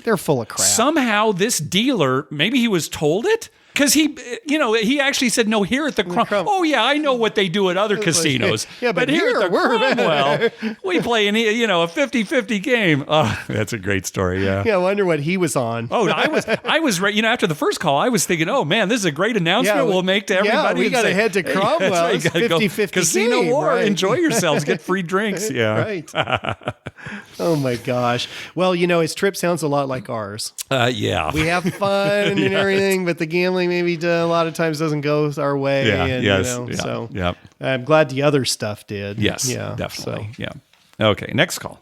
they're full of crap. Somehow this dealer, maybe he was told it. Because he actually said, no, here at the Cromwell. Oh, yeah, I know what they do at other casinos. Yeah, but here at the we're Cromwell, we play a 50-50 game. Oh, that's a great story, yeah. Yeah, I wonder what he was on. Oh, I was right. After the first call, I was thinking, oh, man, this is a great announcement we'll make to everybody. Yeah, we got to head to Cromwell. Hey, It's 50-50 Casino game, war. right. Enjoy yourselves. Get free drinks. Yeah. Right. Oh, my gosh. Well, his trip sounds a lot like ours. Yeah. We have fun and everything, but the gambling maybe a lot of times doesn't go our way. Yeah, and, so I'm glad the other stuff did. Yes, yeah, definitely. So. Yeah. Okay, next call.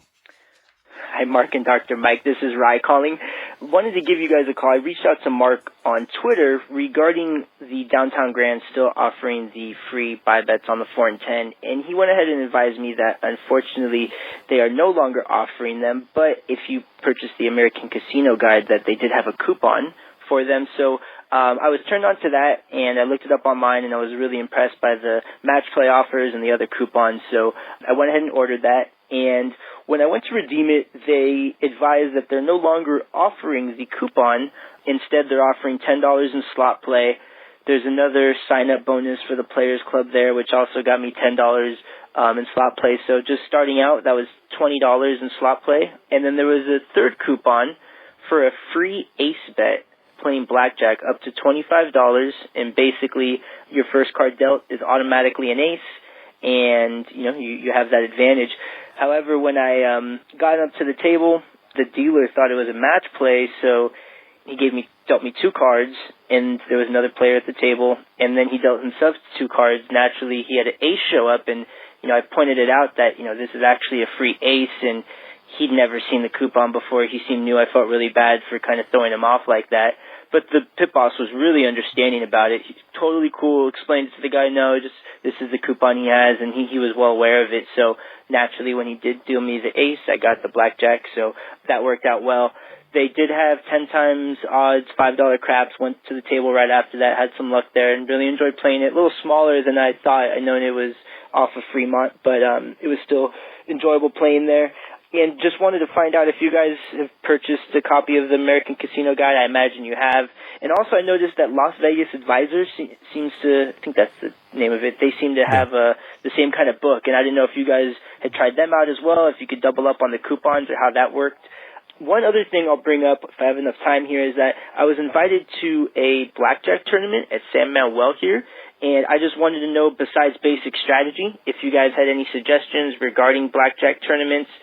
Hi, Mark and Dr. Mike. This is Rye calling. Wanted to give you guys a call. I reached out to Mark on Twitter regarding the Downtown Grand still offering the free buy bets on the 4 and 10, and he went ahead and advised me that unfortunately they are no longer offering them, but if you purchase the American Casino Guide, that they did have a coupon for them. So I was turned on to that, and I looked it up online, and I was really impressed by the match play offers and the other coupons. So I went ahead and ordered that, and when I went to redeem it, they advised that they're no longer offering the coupon. Instead, they're offering $10 in slot play. There's another sign-up bonus for the Players Club there, which also got me $10 in slot play. So just starting out, that was $20 in slot play. And then there was a third coupon for a free ace bet playing blackjack up to $25, and basically your first card dealt is automatically an ace, and you have that advantage. However, when I got up to the table, the dealer thought it was a match play, so he dealt me 2 cards, and there was another player at the table, and then he dealt himself 2 cards. Naturally, he had an ace show up, and I pointed it out that this is actually a free ace, and he'd never seen the coupon before. He seemed new. I felt really bad for kind of throwing him off like that. But the pit boss was really understanding about it. He's totally cool, explained it to the guy, no, just this is the coupon he has, and he was well aware of it. So naturally, when he did deal me the ace, I got the blackjack, so that worked out well. They did have 10 times odds, $5 craps, went to the table right after that, had some luck there, and really enjoyed playing it. A little smaller than I thought. I known it was off of Fremont, but it was still enjoyable playing there. And just wanted to find out if you guys have purchased a copy of the American Casino Guide. I imagine you have. And also I noticed that Las Vegas Advisors seems to, I think that's the name of it, they seem to have the same kind of book. And I didn't know if you guys had tried them out as well, if you could double up on the coupons or how that worked. One other thing I'll bring up, if I have enough time here, is that I was invited to a blackjack tournament at San Manuel here. And I just wanted to know, besides basic strategy, if you guys had any suggestions regarding blackjack tournaments.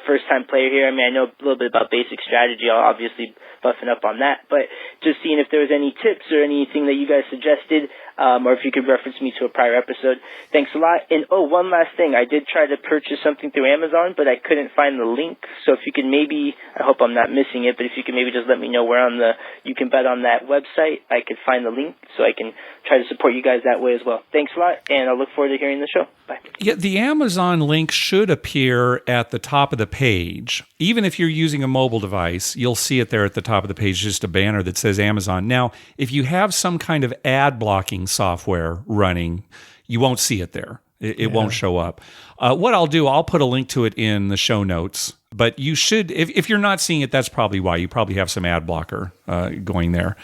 First-time player here. I mean, I know a little bit about basic strategy. I'll obviously buffing up on that. But just seeing if there was any tips or anything that you guys suggested, or if you could reference me to a prior episode. Thanks a lot. And, one last thing. I did try to purchase something through Amazon, but I couldn't find the link. So if you could maybe, I hope I'm not missing it, but if you could maybe just let me know where on you can bet on that website, I could find the link so I can try to support you guys that way as well. Thanks a lot, and I look forward to hearing the show. Bye. Yeah, the Amazon link should appear at the top of the page. Even if you're using a mobile device, you'll see it there at the top of the page, just a banner that says Amazon. Now, if you have some kind of ad blocking software running, you won't see it there. It won't show up. What I'll do, I'll put a link to it in the show notes. But you should, if you're not seeing it, that's probably why. You probably have some ad blocker going there.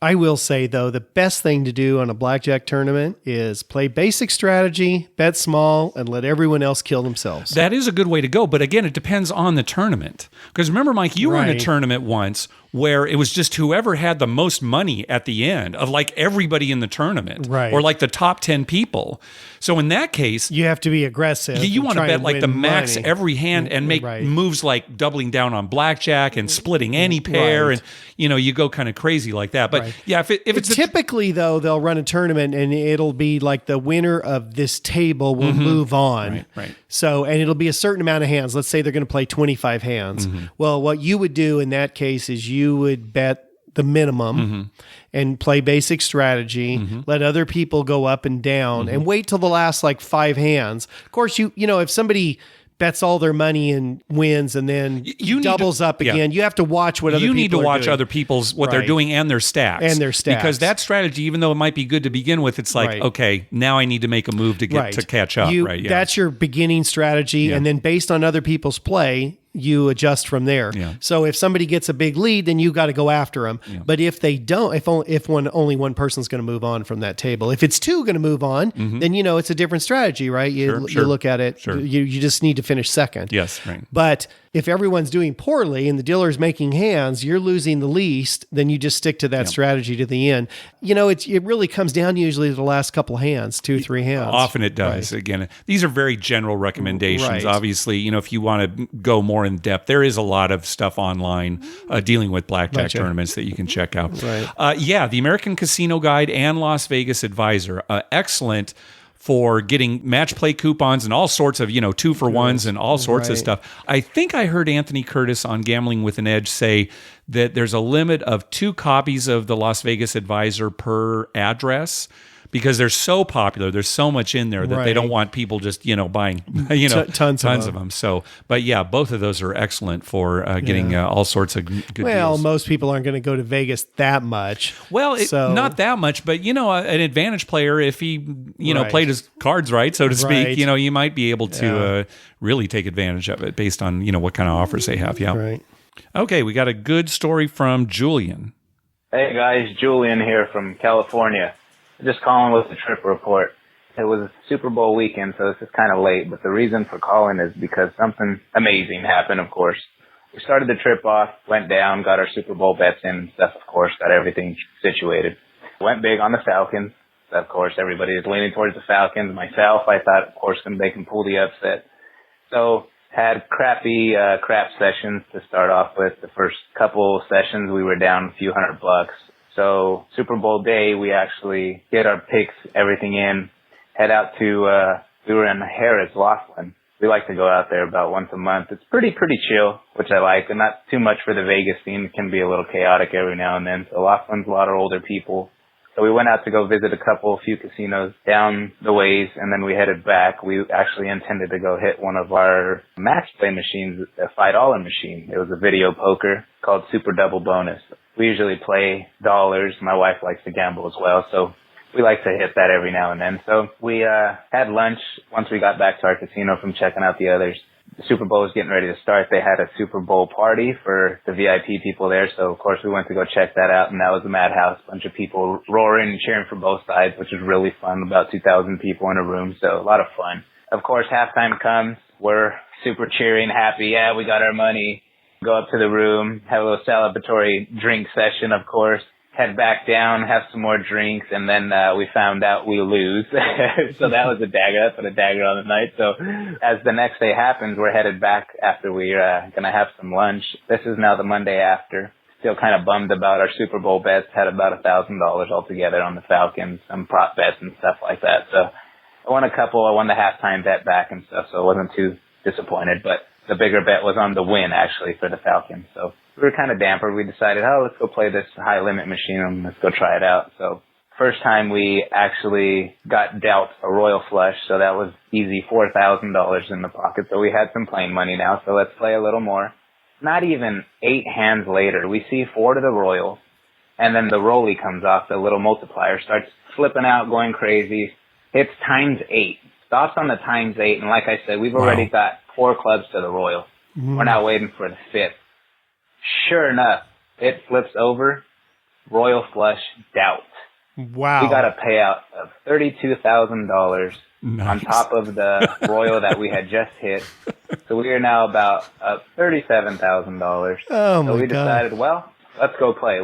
I will say, though, the best thing to do on a blackjack tournament is play basic strategy, bet small, and let everyone else kill themselves. That is a good way to go. But again, it depends on the tournament. Because remember, Mike, you were in a tournament once where it was just whoever had the most money at the end of like everybody in the tournament, Right. or like the top 10 people. So in that case, You have to be aggressive. you and want to try bet and like the win max money. every hand and make Right. moves like doubling down on blackjack and splitting any pair, Right. and you go kind of crazy like that. But Right. yeah, if it's Typically, though, they'll run a tournament and it'll be like the winner of this table will move on. Mm-hmm. Right. So, and it'll be a certain amount of hands. Let's say they're going to play 25 hands. Mm-hmm. Well, what you would do in that case is you would bet the minimum Mm-hmm. and play basic strategy, let other people go up and down, Mm-hmm. and wait till the last like 5 hands. Of course, you know, if somebody bets all their money and wins and then You need doubles to- up yeah. again, you have to watch what other people you need to are watch doing. other people's what they're Right. doing and their stacks because that strategy, even though it might be good to begin with, it's like Right. okay, now I need to make a move to get to catch up. Right? Yeah. That's your beginning strategy, Yeah. and then based on other people's play, you adjust from there. Yeah. So if somebody gets a big lead, then you got to go after them. But if they don't, if only one person's going to move on from that table, if it's two going to move on, then you know it's a different strategy, right? You Sure. look at it. Sure. You just need to finish second. Yes, right. But if everyone's doing poorly and the dealer's making hands, you're losing the least, then you just stick to that strategy to the end. You know, it really comes down usually to the last couple of hands, 2-3 hands. Often it does. Right. Again, these are very general recommendations. Right. Obviously, if you want to go more in depth, there is a lot of stuff online dealing with blackjack tournaments that you can check out. Right. The American Casino Guide and Las Vegas Advisor, excellent for getting match play coupons and all sorts of, 2-for-1s and all sorts of Right. stuff. I think I heard Anthony Curtis on Gambling with an Edge say that there's a limit of 2 copies of the Las Vegas Advisor per address, because they're so popular. There's so much in there that they Right. don't want people just, buying, Tons of of them. So, but yeah, both of those are excellent for getting all sorts of good Well, deals. most people aren't going to go to Vegas that much. Well, So- not that much, but an advantage player, if he Right. played his cards right, so to speak, Right. you might be able to really take advantage of it based on what kind of offers they have. Yeah. Right. Okay, we got a good story from Julian. Hey guys, Julian here from California. Just calling with the trip report. It was Super Bowl weekend, so this is kind of late, but the reason for calling is because something amazing happened, of course. We started the trip off, went down, got our Super Bowl bets in and stuff, of course, got everything situated. Went big on the Falcons. Of course, everybody is leaning towards the Falcons. Myself, I thought, of course, they can pull the upset. So, had crappy crap sessions to start off with. The first couple sessions, we were down a few $100. So Super Bowl day, we actually get our picks, everything in, head out to, we were in Harrah's, Laughlin. We like to go out there about once a month. It's pretty chill, which I like, and not too much for the Vegas scene. It can be a little chaotic every now and then. So Laughlin's a lot of older people. So we went out to go visit a few casinos down the ways, and then we headed back. We actually intended to go hit one of our match play machines, a $5 machine. It was a video poker called Super Double Bonus. We usually play dollars. My wife likes to gamble as well, so we like to hit that every now and then. So we had lunch once we got back to our casino from checking out the others. The Super Bowl was getting ready to start. They had a Super Bowl party for the VIP people there, so of course we went to go check that out, and that was a madhouse. A bunch of people roaring and cheering for both sides, which was really fun. About 2,000 people in a room, so a lot of fun. Of course, halftime comes. We're super cheering, happy. Yeah, we got our money. Go up to the room, have a little celebratory drink session, of course. Head back down, have some more drinks, and then we found out we lose. So that was a dagger. I put a dagger on the night. So as the next day happens, we're headed back after we're going to have some lunch. This is now the Monday after. Still kind of bummed about our Super Bowl bets. Had about $1,000 altogether on the Falcons, some prop bets and stuff like that. So I won a couple. I won the halftime bet back and stuff, so I wasn't too disappointed. But the bigger bet was on the win, actually, for the Falcons. So we were kind of dampered. We decided, let's go play this high-limit machine and let's go try it out. So first time we actually got dealt a royal flush, so that was easy, $4,000 in the pocket. So we had some playing money now, so let's play a little more. Not even 8 hands later, we see 4 to the royal, and then the rollie comes off, the little multiplier, starts flipping out, going crazy. It's ×8. Stops on the ×8, and like I said, we've already got 4 clubs to the royal. We're now waiting for the 5th. Sure enough, it flips over, royal flush, doubt. Wow. We got a payout of $32,000 on top of the royal that we had just hit. So we are now about up $37,000. Oh my So we God. decided, well, let's go play.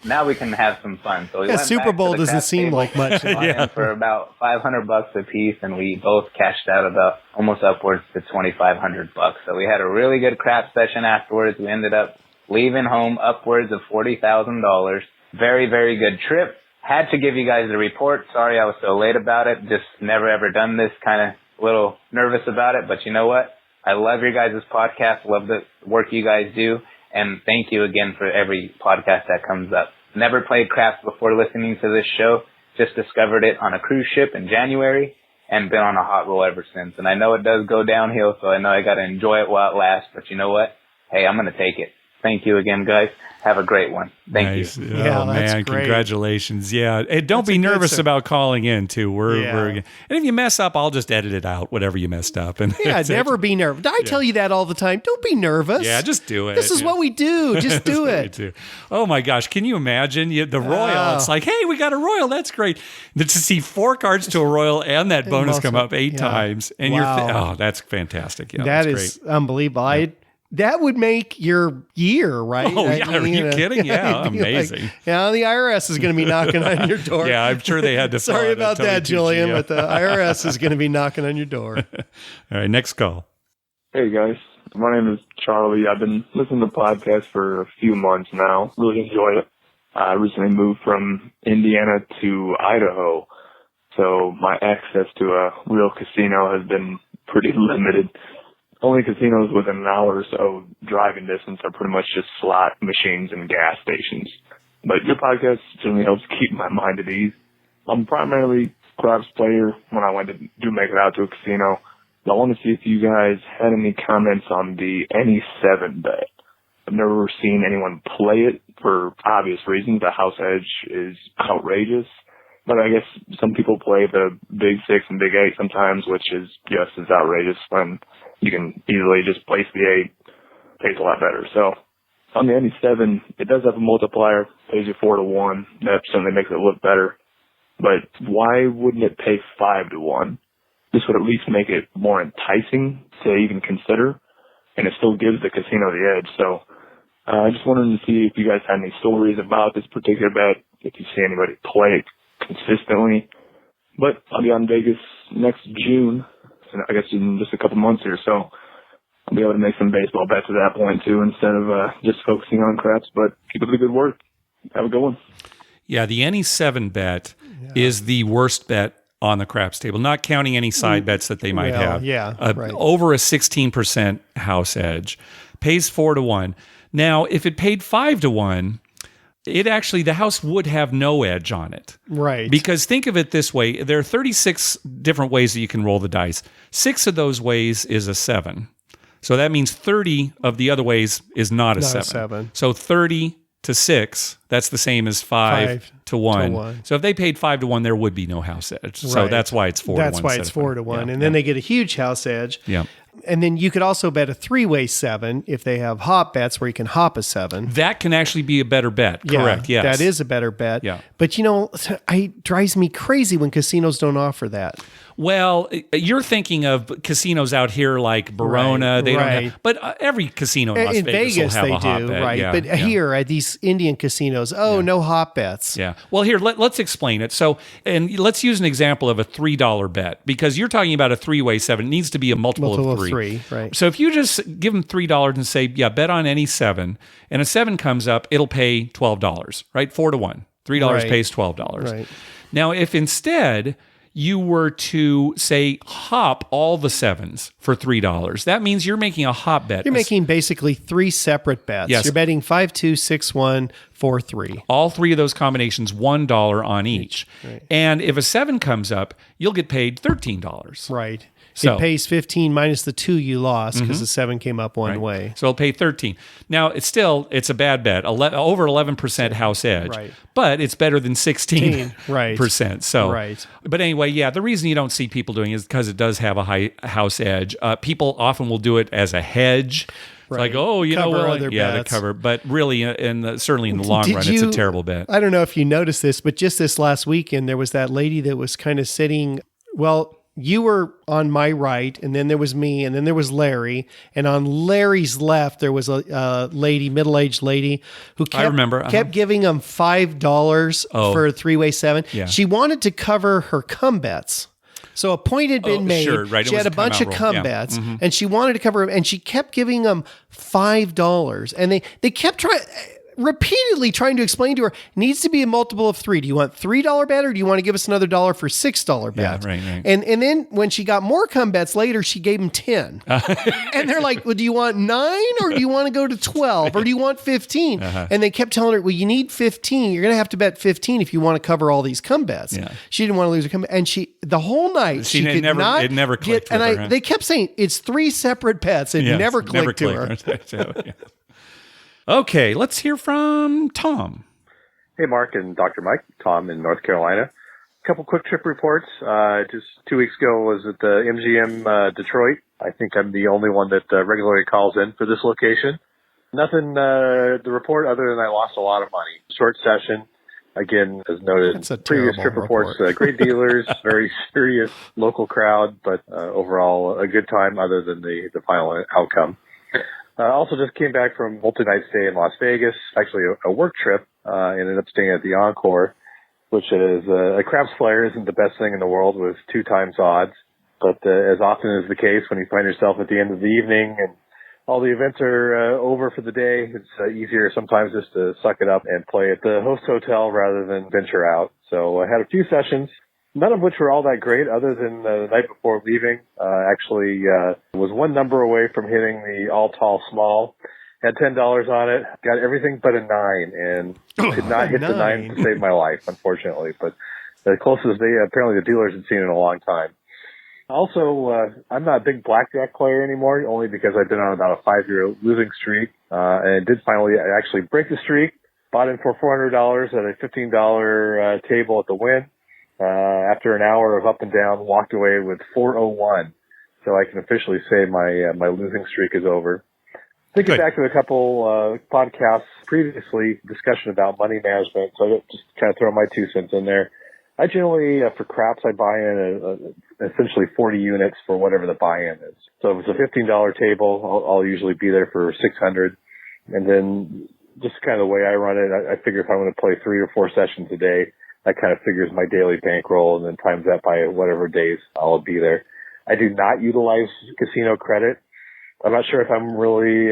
Now we can have some fun. So we went Super back to Bowl the doesn't craps seem table, like much. bought in for about $500 a piece, and we both cashed out about almost upwards to $2,500. So we had a really good crap session afterwards. We ended up leaving home upwards of $40,000. Very, very good trip. Had to give you guys a report. Sorry I was so late about it. Just never ever done this. Kind of a little nervous about it, but you know what? I love your guys' podcast. Love the work you guys do. And thank you again for every podcast that comes up. Never played craps before listening to this show. Just discovered it on a cruise ship in January and been on a hot roll ever since. And I know it does go downhill, so I know I got to enjoy it while it lasts. But you know what? Hey, I'm going to take it. Thank you again, guys. Have a great one. Thank you. Oh, man, congratulations. Yeah. Hey, don't be nervous about calling in, too. And if you mess up, I'll just edit it out, whatever you messed up. And never be nervous. I tell you that all the time. Don't be nervous. Yeah, just do it. This is what we do. Just do it. Oh, my gosh. Can you imagine the Royal? It's like, hey, we got a Royal. That's great. To see 4 cards to a Royal and that bonus come up 8 times. And you're that's fantastic. Yeah, that is unbelievable. That would make your year, right? Oh, yeah. Are you kidding? Yeah, amazing. Like, the IRS is going to be knocking on your door. Yeah, I'm sure they had to. Sorry about that, Julian, but the IRS is going to be knocking on your door. All right, next call. Hey, guys. My name is Charlie. I've been listening to podcasts for a few months now. Really enjoy it. I recently moved from Indiana to Idaho, so my access to a real casino has been pretty limited. Only casinos within an hour or so driving distance are pretty much just slot machines and gas stations. But your podcast certainly helps keep my mind at ease. I'm primarily a craps player when I do make it out to a casino. I want to see if you guys had any comments on the any 7 bet. I've never seen anyone play it for obvious reasons. The house edge is outrageous. But I guess some people play the big 6 and big 8 sometimes, which is just as outrageous when you can easily just place the 8. Pays a lot better. So on the any 7, it does have a multiplier, pays you 4 to 1. That certainly makes it look better. But why wouldn't it pay 5 to 1? This would at least make it more enticing to even consider, and it still gives the casino the edge. So I just wanted to see if you guys had any stories about this particular bet, if you see anybody play it consistently. But I'll be on Vegas next June, and I guess in just a couple months here, so I'll be able to make some baseball bets at that point too, instead of just focusing on craps. But keep up the good work. Have a good one. Yeah, the any 7 bet is the worst bet on the craps table, not counting any side bets that they might have. Yeah, right. Over a 16% house edge, pays 4 to 1. Now, if it paid 5 to 1, it actually, the house would have no edge on it. Right. Because think of it this way. There are 36 different ways that you can roll the dice. 6 of those ways is a 7. So that means 30 of the other ways is not a 7. So 30 to 6, that's the same as 5 to 1. So if they paid 5 to 1, there would be no house edge. So that's why it's 4 to 1. That's why it's 4 to 1. And then they get a huge house edge. Yeah. And then you could also bet a 3-way 7 if they have hop bets where you can hop a 7. That can actually be a better bet. Correct. Yes. That is a better bet. Yeah. But it drives me crazy when casinos don't offer that. Well, you're thinking of casinos out here like Verona. Right, they don't right. have, but every casino in Las Vegas will have they a hop do, bet. right? Yeah, but here at these Indian casinos, no hop bets. Yeah. Well, here let's explain it. So, and let's use an example of a $3 bet because you're talking about a 3-way 7. It needs to be a multiple of 3. Right. So if you just give them $3 and say, bet on any 7, and a 7 comes up, it'll pay $12, right? 4 to 1. $3 pays $12. Right. Now, if instead you were to say hop all the 7s for $3, that means you're making a hop bet. You're making basically 3 separate bets. Yes. You're betting 5, 2, 6, 1, 4, 3. All 3 of those combinations, $1 on each. Right. And if a 7 comes up, you'll get paid $13. Right. So, it pays 15 minus the 2 you lost because the 7 came up one way. So it'll pay 13. Now, it's a bad bet. Over 11% house edge. Right. But it's better than 16%. Right. So, but anyway, the reason you don't see people doing it is because it does have a high house edge. People often will do it as a hedge. It's like, to cover. But really, certainly in the long run, it's a terrible bet. I don't know if you noticed this, but just this last weekend, there was that lady that was kind of sitting, you were on my right, and then there was me, and then there was Larry, and on Larry's left there was a lady, middle-aged lady, who kept, I remember. kept giving him $5 for a 3-way 7. Yeah. She wanted to cover her cum bets. So a point had been made. Sure, right. She had a bunch of cum bets, and she wanted to cover them, and she kept giving them $5. And they kept repeatedly trying to explain to her, needs to be a multiple of 3. Do you want $3 bet, or do you want to give us another $1 for $6 bet? Yeah, right. And then when she got more cum bets later, she gave them 10. And they're like, well, do you want 9, or do you want to go to 12, or do you want 15? And they kept telling her, well, you need 15. You're going to have to bet 15 if you want to cover all these cum bets. Yeah. She didn't want to lose her cum bet. And the whole night, she could not it never clicked with her. They kept saying, it's 3 separate bets. It never clicked to her. Okay, let's hear from Tom. Hey, Mark and Dr. Mike. Tom in North Carolina. A couple quick trip reports. Just 2 weeks ago was at the MGM Detroit. I think I'm the only one that regularly calls in for this location. Nothing to report other than I lost a lot of money. Short session. Again, as noted in previous trip reports, great dealers, very serious local crowd, but overall a good time other than the final outcome. Also just came back from multi-night stay in Las Vegas, actually a work trip, ended up staying at the Encore, which is a craps player isn't the best thing in the world with 2 times odds. But as often is the case when you find yourself at the end of the evening and all the events are over for the day, it's easier sometimes just to suck it up and play at the host hotel rather than venture out. So I had a few sessions, none of which were all that great other than the night before leaving. Actually was one number away from hitting the all tall small. Had $10 on it, got everything but a 9, and could not hit the 9 to save my life, unfortunately. But the closest apparently the dealers had seen in a long time. Also, I'm not a big blackjack player anymore, only because I've been on about a 5-year losing streak, and did finally actually break the streak. Bought in for $400 at a $15 table at the Wynn. After an hour of up and down, walked away with 401. So I can officially say my losing streak is over. Thinking back to a couple podcasts previously, discussion about money management, so I just kind of throw my 2 cents in there. I generally, for craps, I buy in essentially 40 units for whatever the buy-in is. So if it's a $15 table, I'll usually be there for 600. And then just kind of the way I run it, I figure if I'm going to play 3 or 4 sessions a day, that kind of figures my daily bankroll and then times that by whatever days I'll be there. I do not utilize casino credit. I'm not sure if I'm really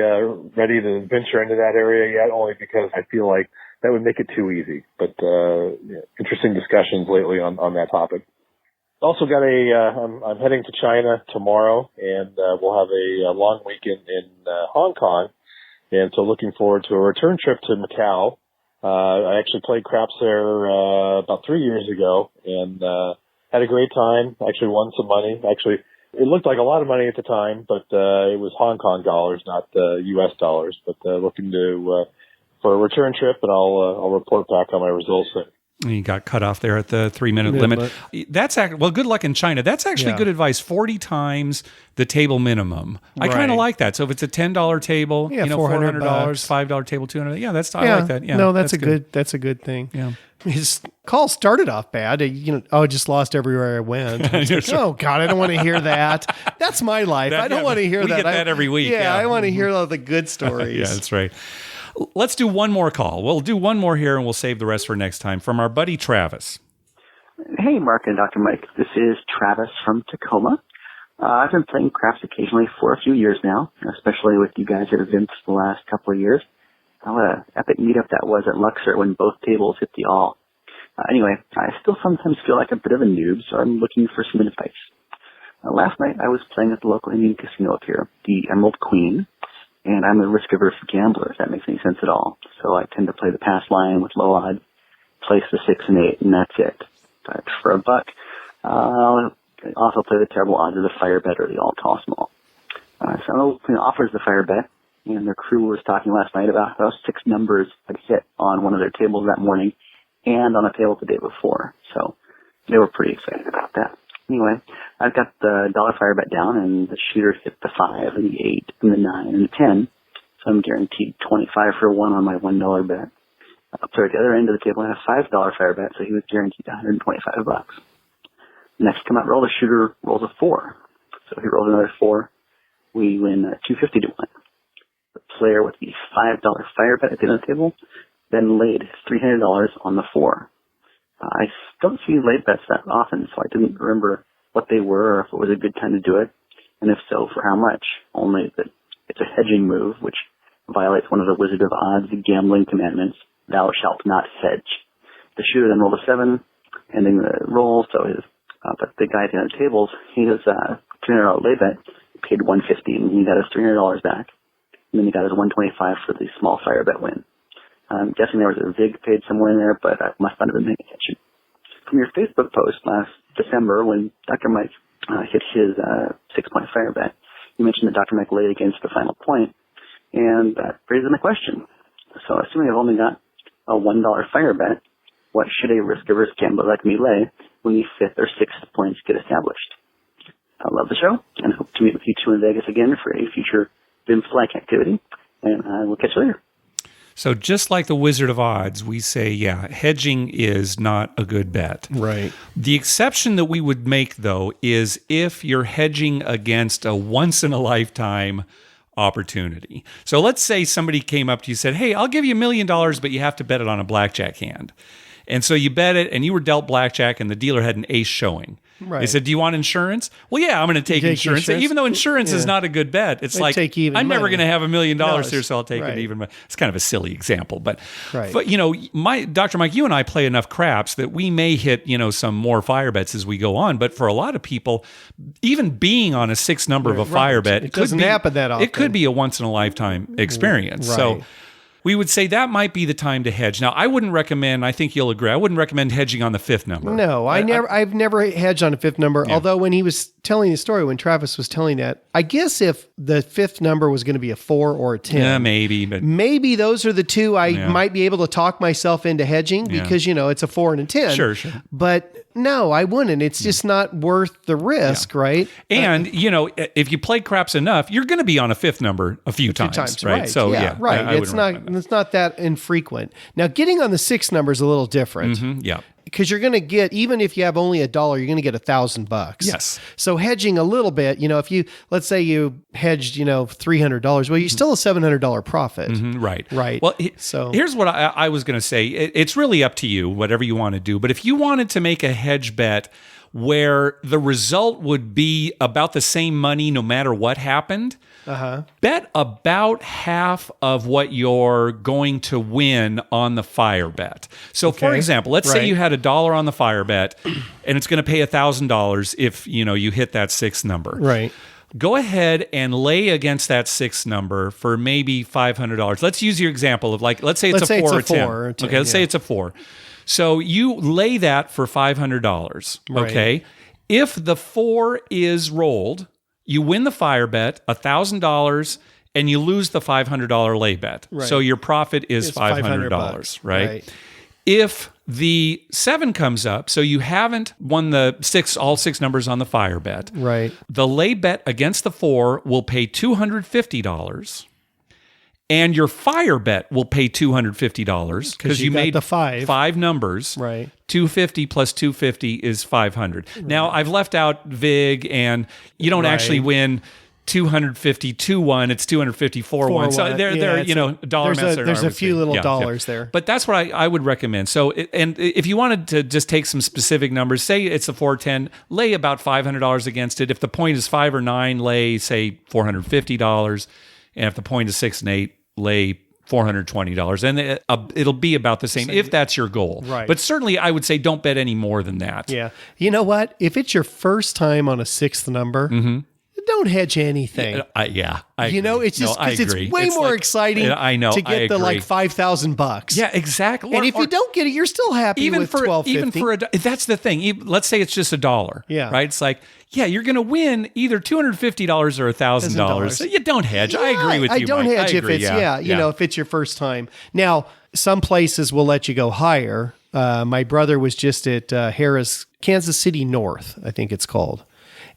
ready to venture into that area yet, only because I feel like that would make it too easy. But interesting discussions lately on that topic. Also got I'm heading to China tomorrow, and we'll have a long weekend in Hong Kong. And so looking forward to a return trip to Macau. I actually played craps there about 3 years ago, and had a great time. Actually won some money. Actually, it looked like a lot of money at the time, but it was Hong Kong dollars, not U.S. dollars. But looking to for a return trip, and I'll report back on my results there. You got cut off there at the 3-minute limit. That's well, good luck in China. That's actually good advice. 40 times the table minimum. I kind of like that. So if it's a $10 table, $400, $5 table, $200. Yeah, I like that. Yeah, no, that's a good thing. Yeah. His call started off bad. I just lost everywhere I went. Oh God, I don't want to hear that. That's my life. I don't want to hear that. We get that every week. Yeah, I want to hear all the good stories. Yeah, that's right. Let's do one more call. We'll do one more here, and we'll save the rest for next time. From our buddy Travis. Hey, Mark and Dr. Mike. This is Travis from Tacoma. I've been playing craps occasionally for a few years now, especially with you guys at events the last couple of years. What an epic meetup that was at Luxor when both tables hit the all. Anyway, I still sometimes feel like a bit of a noob, so I'm looking for some advice. Last night, I was playing at the local Indian casino up here, the Emerald Queen. And I'm a risk-averse gambler, if that makes any sense at all. So I tend to play the pass line with low odds, place the 6 and 8, and that's it. But for $1, I'll also play the terrible odds of the fire bet or the all tall small. So offers the fire bet, and their crew was talking last night about how 6 numbers had hit on one of their tables that morning and on a table the day before. So they were pretty excited about that. Anyway, I've got the dollar fire bet down, and the shooter hit the 5 and the 8 and the 9 and the 10. So I'm guaranteed 25 for 1 on my $1 bet. Up there at the other end of the table, I had a $5 fire bet, so he was guaranteed $125. Next come out roll, the shooter rolls a 4. So if he rolls another 4, we win $250 to 1. The player with the $5 fire bet at the end of the table then laid $300 on the 4. I don't see late bets that often, so I didn't remember what they were or if it was a good time to do it, and if so, for how much. Only that it's a hedging move, which violates one of the Wizard of Odds gambling commandments, thou shalt not hedge. The shooter then rolled a 7, ending the roll, so but the guy at the end of the tables, his $300 lay bet paid $150, and he got his $300 back, and then he got his $125 for the small fire bet win. I'm guessing there was a VIG paid somewhere in there, but I must not have been paying attention. From your Facebook post last December, when Dr. Mike hit his 6-point fire bet, you mentioned that Dr. Mike laid against the final point, and that raises my question. So assuming I've only got a $1 fire bet, what should a risk-averse gambler like me lay when the 5th or 6th points get established? I love the show, and hope to meet with you two in Vegas again for a future BIM-like activity, and I will catch you later. So just like the Wizard of Odds, we say, hedging is not a good bet. Right. The exception that we would make, though, is if you're hedging against a once-in-a-lifetime opportunity. So let's say somebody came up to you and said, hey, I'll give you $1 million, but you have to bet it on a blackjack hand. And so you bet it, and you were dealt blackjack, and the dealer had an ace showing. Right. They said, do you want insurance? Well, yeah, I'm going to take insurance. Even though insurance is not a good bet. It's like, I'm never going to have $1 million here, so I'll take it even. It's kind of a silly example. But, Dr. Mike, you and I play enough craps that we may hit, some more fire bets as we go on. But for a lot of people, even being on a 6 number of a fire bet, it doesn't happen that often. It could be a once-in-a-lifetime experience. Right. So we would say that might be the time to hedge. Now, I wouldn't recommend, I think you'll agree, I wouldn't recommend hedging on the 5th number. No, I've never hedged on a 5th number. Yeah. Although when he was telling the story, when Travis was telling that, I guess if the 5th number was going to be a 4 or a 10, maybe those are the two I might be able to talk myself into hedging because, it's a 4 and a 10. Sure. But no, I wouldn't. It's just not worth the risk, right? And, if you play craps enough, you're going to be on a 5th number a few times, right? So, right. It's not that infrequent. Now, getting on the 6th number is a little different. Mm-hmm, yeah. Because you're going to get, even if you have only $1, you're going to get $1,000. Yes. So hedging a little bit, if let's say you hedged, $300, well, you still a $700 profit. Mm-hmm, right. Right. Well, here's what I was going to say. It's really up to you, whatever you want to do. But if you wanted to make a hedge bet where the result would be about the same money no matter what happened, bet about half of what you're going to win on the fire bet. So, for example, let's say you had $1 on the fire bet, and it's going to pay $1,000 if you hit that 6th number. Right. Go ahead and lay against that 6th number for maybe $500. Let's use your example of let's say it's a 4 or 10. Okay, let's say it's a 4. So you lay that for $500. Okay. Right. If the 4 is rolled, you win the fire bet, $1,000, and you lose the $500 lay bet. Right. So your profit is $500, right? If the 7 comes up, so you haven't won all 6 numbers on the fire bet. Right. The lay bet against the 4 will pay $250. And your fire bet will pay $250 because you made the 5 numbers. Right. 250 plus 250 is 500. Right. Now, I've left out VIG, and you don't actually win 250 2-1. It's 250 4-1. So dollar amounts are there's a few little dollars there. But that's what I would recommend. So, and if you wanted to just take some specific numbers, say it's a 410, lay about $500 against it. If the point is 5 or 9, lay say $450. And if the point is 6 and 8, lay $420, and it'll be about the same if that's your goal. Right. But certainly, I would say don't bet any more than that. Yeah. You know what? If it's your first time on a 6th number, don't hedge anything. I agree. It's just because it's way more exciting to get the $5,000. Yeah, exactly. And if you don't get it, you're still happy with $1,250. Even for that's the thing. Let's say it's just $1. Yeah. Right. It's like, you're going to win either $250 or $1,000. So you don't hedge. I agree with you. I don't Mike. hedge if it's if it's your first time. Now, some places will let you go higher. My brother was just at Harris, Kansas City North, I think it's called.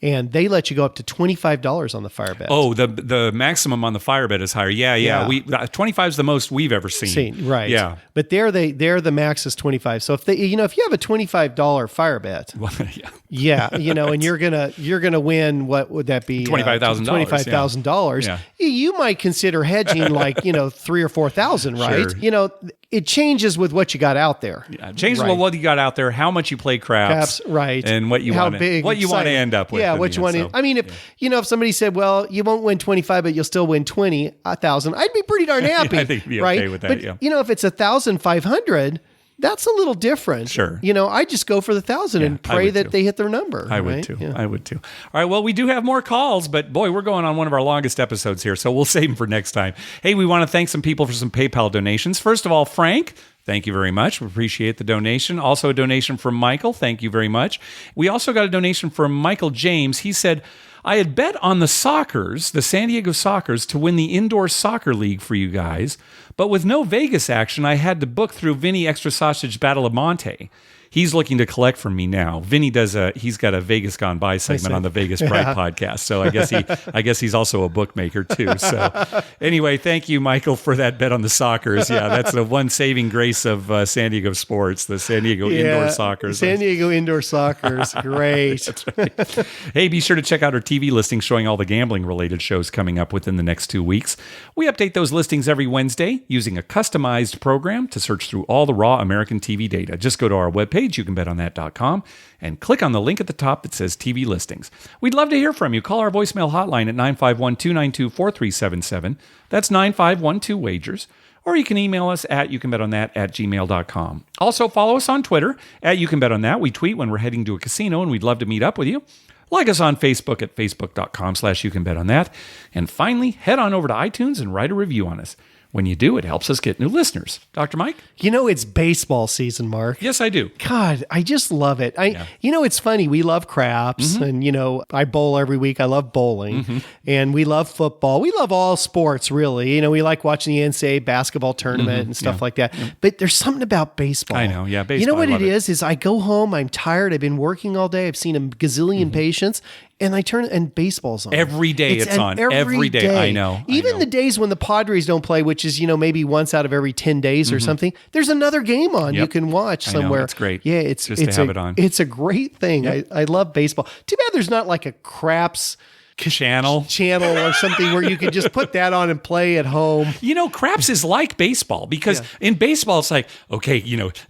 and they let you go up to $25 on the fire bet. Oh, the maximum on the fire bet is higher. Yeah. 25 is the most we've ever seen. Right. Yeah. But there the max is 25. So if you have a $25 fire bet, and you're gonna win, what would that be? $25,000. $25,000. Yeah. You might consider hedging like $3,000 or $4,000, right? Sure. It changes with what you got out there. Yeah, changes with what you got out there, how much you play craps, right, and what you want to end up with. Yeah, what you want to. I mean, if somebody said, "Well, you won't win 25, but you'll still win 20,000," I'd be pretty darn happy. I think you'd be right? okay with that. But if it's 1,500. That's a little different. Sure. I just go for the 1,000 and pray that they hit their number. I would too. Yeah. I would too. All right. Well, we do have more calls, but boy, we're going on one of our longest episodes here, so we'll save them for next time. Hey, we want to thank some people for some PayPal donations. First of all, Frank, thank you very much. We appreciate the donation. Also a donation from Michael. Thank you very much. We also got a donation from Michael James. He said, I had bet on the Sockers, the San Diego Sockers, to win the indoor soccer league for you guys, but with no Vegas action, I had to book through Vinny Extra Sausage Battle of Monte. He's looking to collect from me now. Vinny he's got a Vegas Gone By segment on the Vegas Pride podcast. So I guess he's also a bookmaker too. So anyway, thank you, Michael, for that bet on the Sockers. Yeah, that's the one saving grace of San Diego sports, the San Diego Indoor Sockers. San Diego Indoor Sockers, great. That's right. Hey, be sure to check out our TV listings showing all the gambling related shows coming up within the next 2 weeks. We update those listings every Wednesday using a customized program to search through all the raw American TV data. Just go to our webpage, youcanbetonthat.com, and click on the link at the top that says TV listings. We'd love to hear from you. Call our voicemail hotline at 951-292-4377. That's 9512-WAGERS. Or you can email us at youcanbetonThat@gmail.com. Also, follow us on Twitter at YouCanBetOnThat. We tweet when we're heading to a casino, and we'd love to meet up with you. Like us on Facebook at facebook.com/YouCanBetOnThat. And finally, head on over to iTunes and write a review on us. When you do, it helps us get new listeners. Dr. Mike? It's baseball season, Mark. Yes, I do. God, I just love it. It's funny. We love craps, and, I bowl every week. I love bowling, and we love football. We love all sports, really. We like watching the NCAA basketball tournament and stuff like that. But there's something about baseball. I know, yeah, baseball. You know what it is I go home, I'm tired, I've been working all day, I've seen a gazillion patients, and I turn and baseball's on. Every day it's on. Every day. I know. Even the days when the Padres don't play, which is, maybe once out of every 10 days or something, there's another game on you can watch somewhere. I know, it's great. Yeah, it's just to have it on. It's a great thing. Yep. I love baseball. Too bad there's not like a craps channel or something where you can just put that on and play at home. Craps is like baseball because in baseball it's like, okay,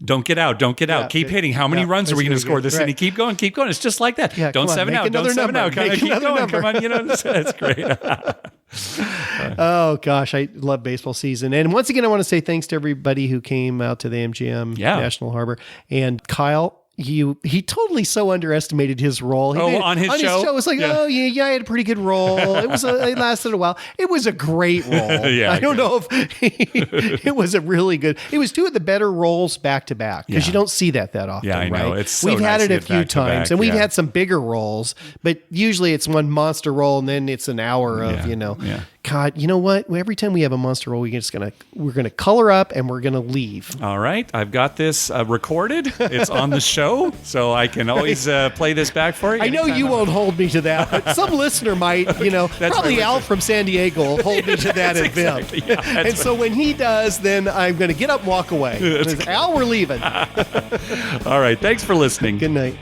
don't get out, keep hitting. How many runs are we going to score this inning? Keep going. It's just like that. Yeah, don't seven out, don't seven out. Keep going. Come on, that's great. Oh gosh, I love baseball season. And once again, I want to say thanks to everybody who came out to the MGM National Harbor. And Kyle, he totally so underestimated his role. On his show? It was like, I had a pretty good role. It lasted a while. It was a great role. I don't know if it was a really good. It was two of the better roles back to back because you don't see that often. Yeah, I know. Right? It's so we've nice had it to a get few back to times, back, and we've had some bigger roles, but usually it's one monster role, and then it's an hour of God, you know what? Every time we have a monster role, we're gonna color up and we're gonna leave. All right, I've got this recorded. It's on the show, so I can always play this back for you. I know you won't hold me to that, but some listener might. Probably Al from San Diego will hold me to that event. Exactly, and so when he does, then I'm going to get up and walk away. Al, we're leaving. All right, thanks for listening. Good night.